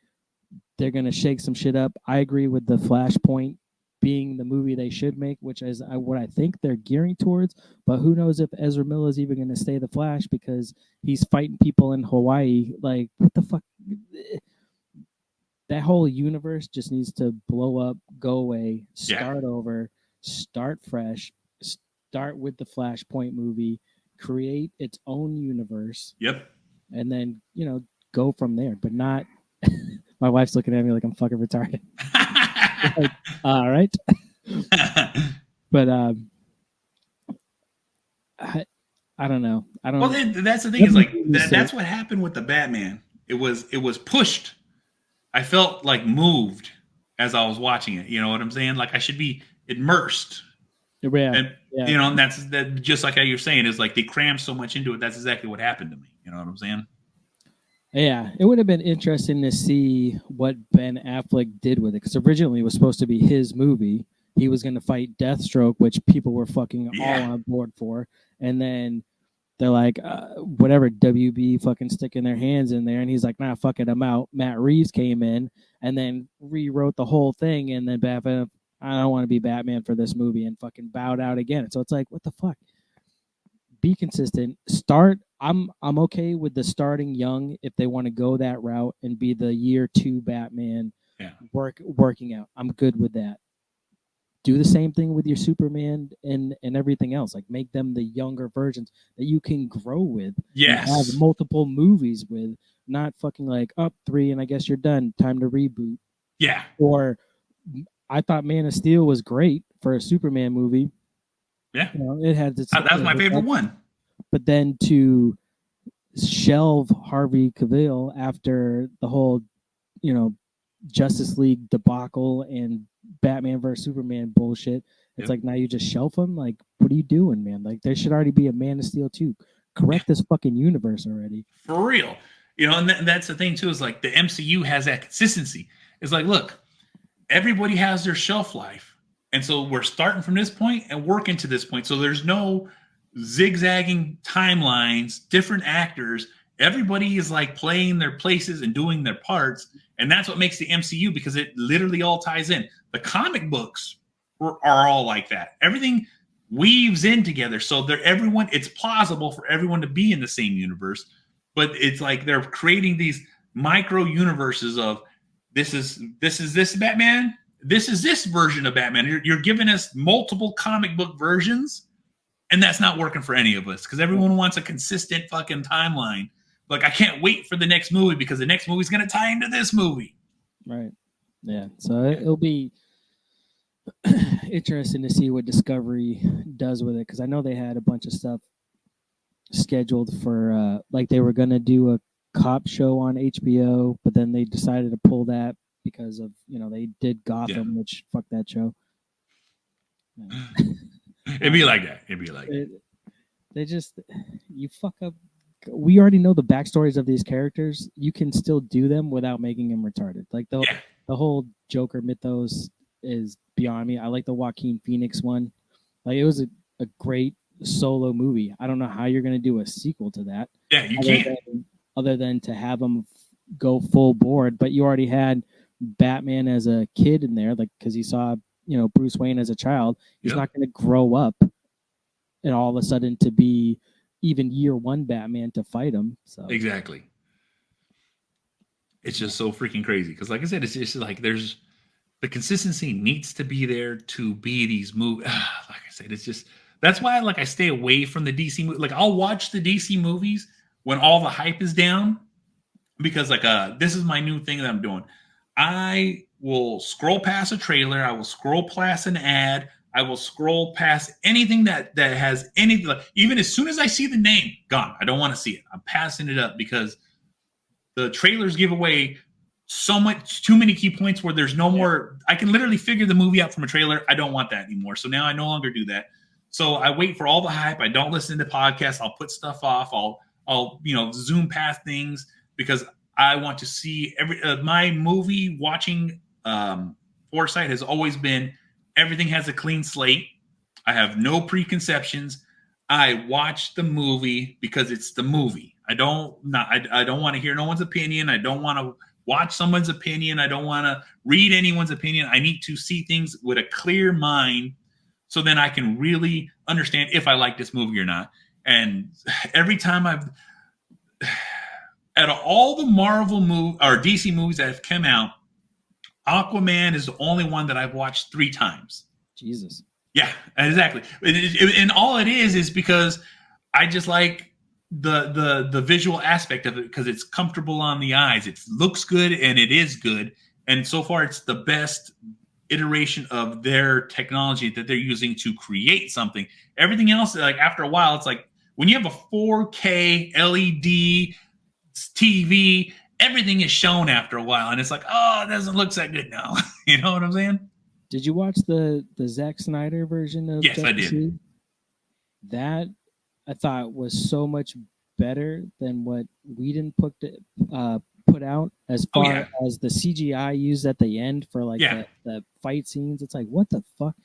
they're gonna shake some shit up. I agree with the Flashpoint being the movie they should make, which is what I think they're gearing towards. But who knows if Ezra Miller is even gonna stay the Flash, because he's fighting people in Hawaii. Like, what the fuck? That whole universe just needs to blow up, go away, start over, start fresh, start with the Flashpoint movie, create its own universe. Yep. And then, go from there, but not. My wife's looking at me like I'm fucking retarded. Like, all right. But I don't know. Well, that's the thing, is like that's what happened with the Batman. It was pushed. I felt like moved as I was watching it. You know what I'm saying? Like I should be immersed. Yeah. And and that's just like how you're saying, is like they crammed so much into it. That's exactly what happened to me. You know what I'm saying? Yeah, it would have been interesting to see what Ben Affleck did with it, because originally it was supposed to be his movie. He was going to fight Deathstroke, which people were fucking all on board for, and then they're like, whatever, WB fucking sticking their hands in there, and he's like, nah, fuck it, I'm out. Matt Reeves came in and then rewrote the whole thing, and then Batman, I don't want to be Batman for this movie, and fucking bowed out again. So it's like, what the fuck? Be consistent. Start. I'm okay with the starting young if they want to go that route and be the year 2 Batman. Yeah. Working out. I'm good with that. do the same thing with your Superman and everything else. Like make them the younger versions that you can grow with. Yes. And have multiple movies with, not fucking like up 3 and I guess you're done. Time to reboot. Yeah. Or I thought Man of Steel was great for a Superman movie. Yeah. You know, it had its, That's my favorite one. But then to shelve Harvey Cavill after the whole, you know, Justice League debacle and Batman vs Superman bullshit. It's like now you just shelf him. Like, what are you doing, man? Like, there should already be a Man of Steel 2. Correct this fucking universe already. For real. You know, and that's the thing too, is like the MCU has that consistency. It's like, look, everybody has their shelf life. And so we're starting from this point and working to this point. So there's no zigzagging timelines, different actors. Everybody is like playing their places and doing their parts. And that's what makes the MCU, because it literally all ties in. The comic books are all like that. Everything weaves in together. So it's plausible for everyone to be in the same universe. But it's like they're creating these micro universes of this is this Batman. This is this version of Batman. You're giving us multiple comic book versions, and that's not working for any of us because everyone wants a consistent fucking timeline. Like, I can't wait for the next movie because the next movie's going to tie into this movie. Right. Yeah. So it'll be interesting to see what Discovery does with it, because I know they had a bunch of stuff scheduled for like they were going to do a cop show on HBO, but then they decided to pull that because of, you know, they did Gotham, which fuck that show. It'd be like that. They just, you fuck up. We already know the backstories of these characters. You can still do them without making them retarded. Like the whole Joker mythos is beyond me. I like the Joaquin Phoenix one. Like, it was a great solo movie. I don't know how you're going to do a sequel to that. Yeah, you can't. Other than to have them go full board. But you already had Batman as a kid in there, like, because you saw, you know, Bruce Wayne as a child. He's not going to grow up and all of a sudden to be even year one Batman to fight him. So exactly. It's just so freaking crazy because, like I said, it's just like there's the consistency needs to be there to be these movies. Like I said, it's just that's why I stay away from the DC movie. Like, I'll watch the DC movies when all the hype is down, because this is my new thing that I'm doing. I will scroll past a trailer. I will scroll past an ad. I will scroll past anything that has anything. Even as soon as I see the name, gone. I don't want to see it. I'm passing it up because the trailers give away too many key points where there's no more. I can literally figure the movie out from a trailer. I don't want that anymore. So now I no longer do that. So I wait for all the hype. I don't listen to podcasts. I'll put stuff off. I'll zoom past things because I want to see my movie watching foresight has always been everything has a clean slate. I have no preconceptions. I watch the movie because it's the movie. I don't want to hear no one's opinion. I don't want to watch someone's opinion. I don't want to read anyone's opinion. I need to see things with a clear mind so then I can really understand if I like this movie or not. And every time out of all the Marvel or DC movies that have come out, Aquaman is the only one that I've watched 3 times. Jesus. Yeah, exactly. And all it is because I just like the visual aspect of it because it's comfortable on the eyes. It looks good and it is good. And so far, it's the best iteration of their technology that they're using to create something. Everything else, like after a while, it's like when you have a 4K LED TV, everything is shown after a while, and it's like, oh, it doesn't look that good now. You know what I'm saying? Did you watch the Zack Snyder version of Yes, I did. That I thought was so much better than what Whedon put out as far as the CGI used at the end for the fight scenes. It's like, what the fuck?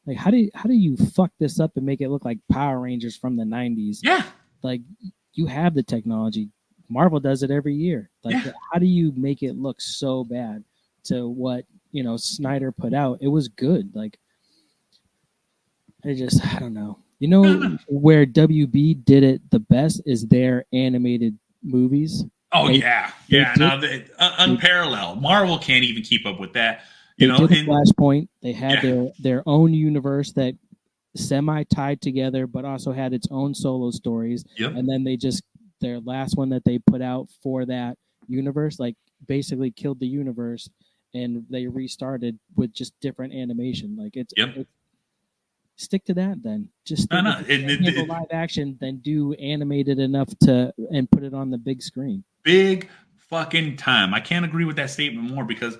Like, how do you fuck this up and make it look like Power Rangers from the 90s? Yeah. Like, you have the technology. Marvel does it every year. Like, how do you make it look so bad to what, Snyder put out? It was good. Like, I don't know. Where WB did it the best is their animated movies. Oh, unparalleled. Marvel can't even keep up with that. They You know, did a and Flashpoint. They had Yeah. their own universe that semi tied together, but also had its own solo stories. Yep. And then their last one that they put out for that universe, like basically killed the universe, and they restarted with just different animation. Like Yep. stick to that then. Just stick No, if you handle live action, then do animated enough and put it on the big screen. big fucking time. I can't agree with that statement more because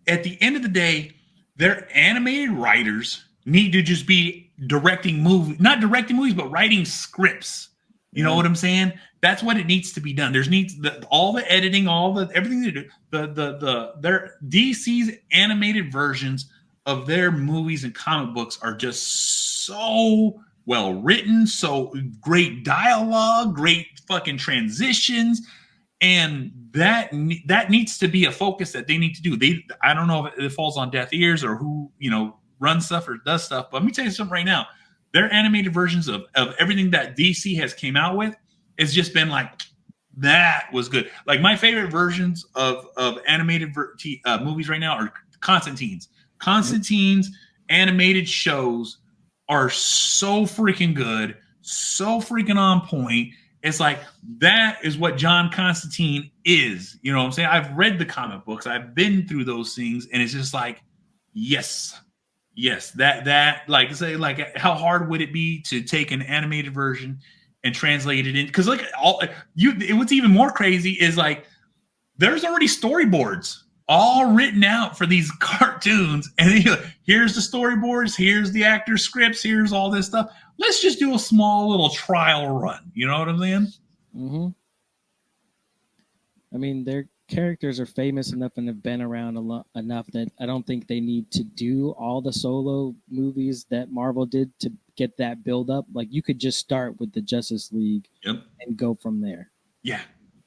at the end of the day, their animated writers need to just be not directing movies, but writing scripts. You know what I'm saying? That's what it needs to be done. All the editing, everything they do. Their DC's animated versions of their movies and comic books are just so well written, so great dialogue, great fucking transitions, and that needs to be a focus that they need to do. I don't know if it falls on deaf ears or who runs stuff or does stuff, but let me tell you something right now. Their animated versions of everything that DC has came out with has just been like, that was good. Like my favorite versions of animated movies right now are Constantine's. Constantine's animated shows are so freaking good, so freaking on point. It's like, that is what John Constantine is. You know what I'm saying? I've read the comic books. I've been through those things. And it's just like, yes, that like say, like how hard would it be to take an animated version and translate it in? Because like what's even more crazy is like there's already storyboards all written out for these cartoons, and here's the storyboards, here's the actor scripts, here's all this stuff. Let's just do a small little trial run. You know what I'm saying? Mm-hmm. I mean, their characters are famous enough and have been around enough that I don't think they need to do all the solo movies that Marvel did to get that build up. Like you could just start with the Justice League and go from there. Yeah.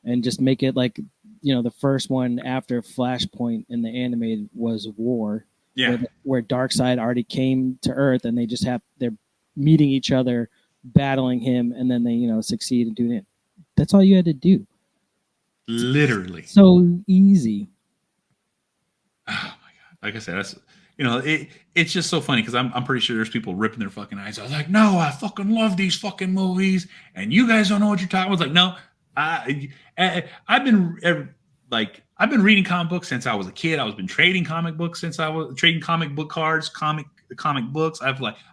And just make it like, the first one after Flashpoint in the animated was War. Yeah. Where Darkseid already came to Earth and they're meeting each other, battling him, and then they, succeed in doing it. That's all you had to do. Literally. So easy. Oh my God. Like I said, that's, it's just so funny because I'm pretty sure there's people ripping their fucking eyes out. I was like, no, I fucking love these fucking movies, and you guys don't know what you're talking about. I was like, no, I've been reading comic books since I was a kid. I've been trading comic books since I was trading comic book cards, comic books.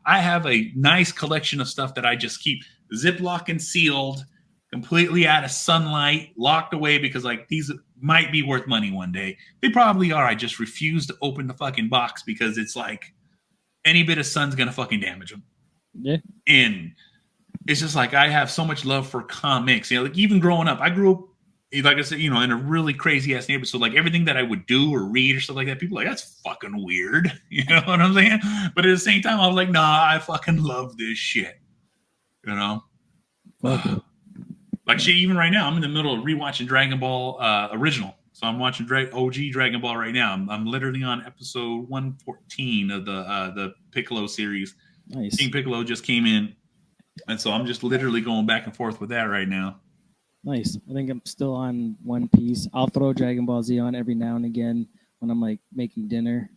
I have a nice collection of stuff that I just keep Ziploc and sealed, completely out of sunlight, locked away because like these might be worth money one day. They probably are. I just refuse to open the fucking box because it's like any bit of sun's gonna fucking damage them. Yeah. And it's just like I have so much love for comics. Like even growing up, I grew up, like I said, in a really crazy ass neighborhood. So like everything that I would do or read or stuff like that, people are like, that's fucking weird. You know what I'm saying? But at the same time, I was like, nah, I fucking love this shit. Like shit, even right now, I'm in the middle of rewatching Dragon Ball original. So I'm watching OG Dragon Ball right now. I'm literally on episode 114 of the Piccolo series. Nice. King Piccolo just came in. And so I'm just literally going back and forth with that right now. Nice. I think I'm still on One Piece. I'll throw Dragon Ball Z on every now and again when I'm like making dinner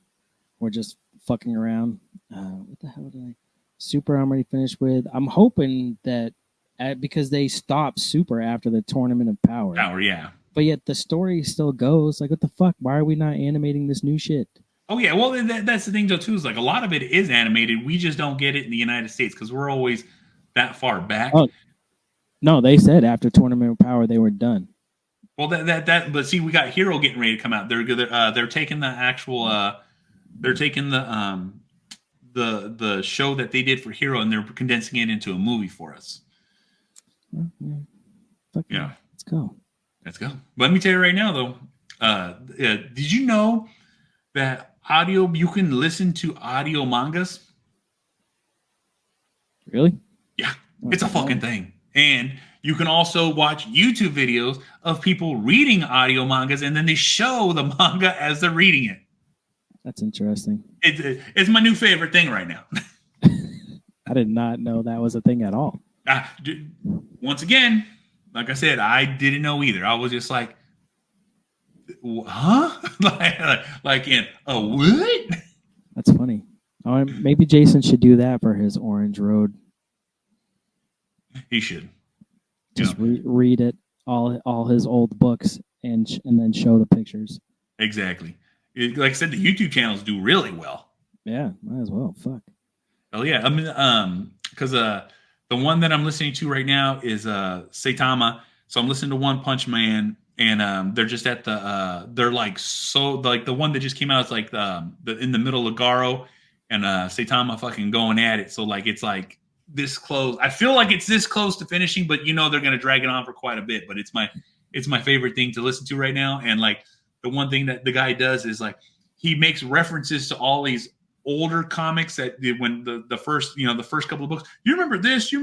or just fucking around. What the hell did I? Super I'm already finished with. I'm hoping that because they stopped Super after the Tournament of Power. Yeah. But yet the story still goes. Like, what the fuck? Why are we not animating this new shit? Oh, yeah. Well, that's the thing, though, too, is like a lot of it is animated. We just don't get it in the United States because we're always that far back. Oh, no, they said after Tournament of Power they were done. Well, but see, we got Hero getting ready to come out. They're taking the actual they're taking the show that they did for Hero and they're condensing it into a movie for us. Yeah, let's go. But let me tell you right now, though. Did you know that you can listen to audio mangas? Really? Yeah, it's a fucking thing. And you can also watch YouTube videos of people reading audio mangas, and then they show the manga as they're reading it. That's interesting. It's my new favorite thing right now. I did not know that was a thing at all. Once again, like I said, I didn't know either. I was just like, huh? like in a what? That's funny. Oh, maybe Jason should do that for his Orange Road. He should just read it, all his old books, and then show the pictures. Exactly. Like I said, the YouTube channels do really well. Yeah, might as well. Fuck. Oh yeah, I mean, because the one that I'm listening to right now is Saitama. So I'm listening to One Punch Man, and they're just at the they're like the one that just came out is like the in the middle of Garo, and Saitama fucking going at it. So like it's like this close. I feel like it's this close to finishing, but they're gonna drag it on for quite a bit. But it's my favorite thing to listen to right now. And like the one thing that the guy does is like he makes references to all these older comics that when the first couple of books, you remember this,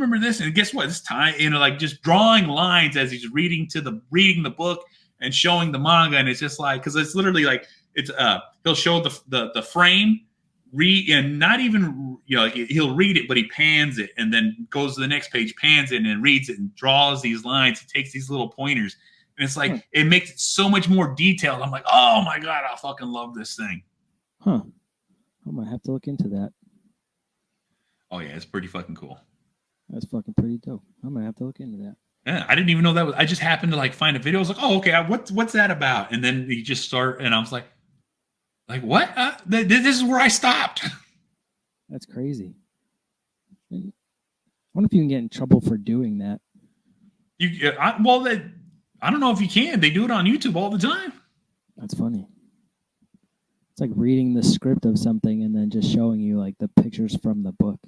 and guess what? This time, like just drawing lines as he's reading the book and showing the manga, and it's just like, because it's literally like it's he'll show the frame, read, and not even he'll read it, but he pans it and then goes to the next page, pans it, and then reads it and draws these lines. He takes these little pointers, and it's like it makes it so much more detailed. I'm like, oh my god, I fucking love this thing. Huh. I might have to look into that. Oh yeah, it's pretty fucking cool. That's fucking pretty dope. I might have to look into that. Yeah, I didn't even know that was. I just happened to like find a video. I was like, oh okay, what's that about? And then you just start, and I was like what? This is where I stopped. That's crazy. I wonder if you can get in trouble for doing that. I don't know if you can. They do it on YouTube all the time. That's funny. It's like reading the script of something and then just showing you like the pictures from the book.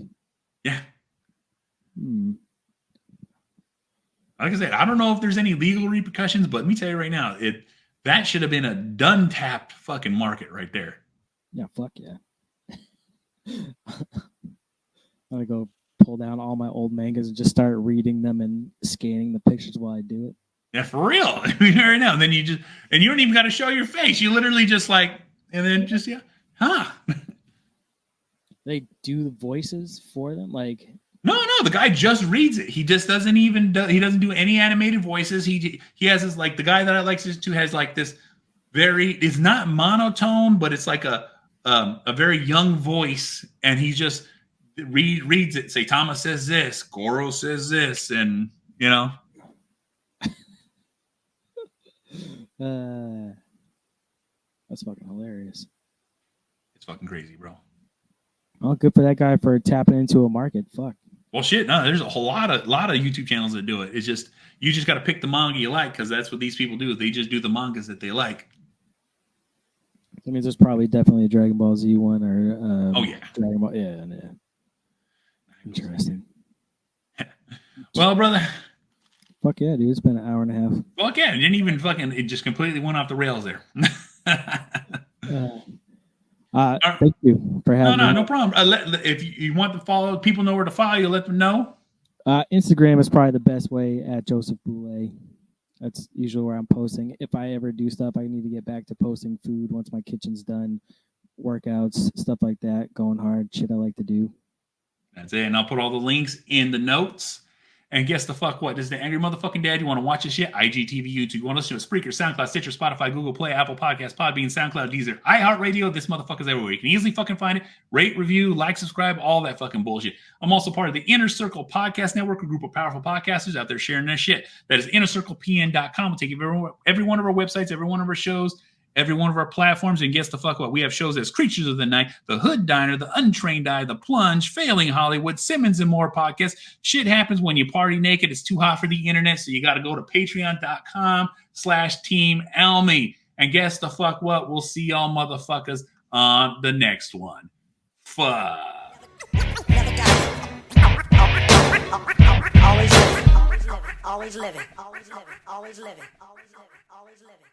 Yeah. Like I said, I don't know if there's any legal repercussions, but let me tell you right now, that should have been a done tapped fucking market right there. Yeah, fuck yeah. I'm gonna go pull down all my old mangas and just start reading them and scanning the pictures while I do it. Yeah, for real. I mean, right now. And then you don't even got to show your face. You literally just like, and then just, They do the voices for them? Like, no, the guy just reads it. He just doesn't he doesn't do any animated voices. He has this, like, the guy that I like to has like this it's not monotone, but it's like a very young voice, and he just reads it. Saitama says this, Goro says this, and that's fucking hilarious. It's fucking crazy, bro. Well, good for that guy for tapping into a market. Fuck. Well, shit. No, there's a whole lot of YouTube channels that do it. It's just you just got to pick the manga you like, because that's what these people do. They just do the mangas that they like. I mean, there's probably definitely a Dragon Ball Z one or oh yeah, Dragon Ball. Yeah. Interesting. Well, brother. Fuck yeah, dude. It's been an hour and a half. Fuck yeah. It didn't even it just completely went off the rails there. Thank you for having me. No problem. If you want to follow, people know where to follow you, let them know. Instagram is probably the best way, at Joseph Boulay. That's usually where I'm posting. If I ever do stuff, I need to get back to posting food once my kitchen's done, workouts, stuff like that, going hard, shit I like to do. That's it. And I'll put all the links in the notes. And guess the fuck what? This is the Angry Motherfucking Dad. You want to watch this shit? IGTV, YouTube. You want to listen to Spreaker, SoundCloud, Stitcher, Spotify, Google Play, Apple Podcasts, Podbean, SoundCloud, Deezer, iHeartRadio. This motherfucker's everywhere. You can easily fucking find it. Rate, review, like, subscribe, all that fucking bullshit. I'm also part of the Inner Circle Podcast Network, a group of powerful podcasters out there sharing that shit. That is innercirclepn.com. We'll take you every one of our websites, every one of our shows, every one of our platforms, and guess the fuck what? We have shows as Creatures of the Night, The Hood Diner, The Untrained Eye, The Plunge, Failing Hollywood, Simmons and More podcasts. Shit happens when you party naked. It's too hot for the internet, so you got to go to patreon.com/Team Elmy. And guess the fuck what? We'll see y'all motherfuckers on the next one. Fuck. Never die. Always living. Always living. Always living. Always living. Always living. Always living.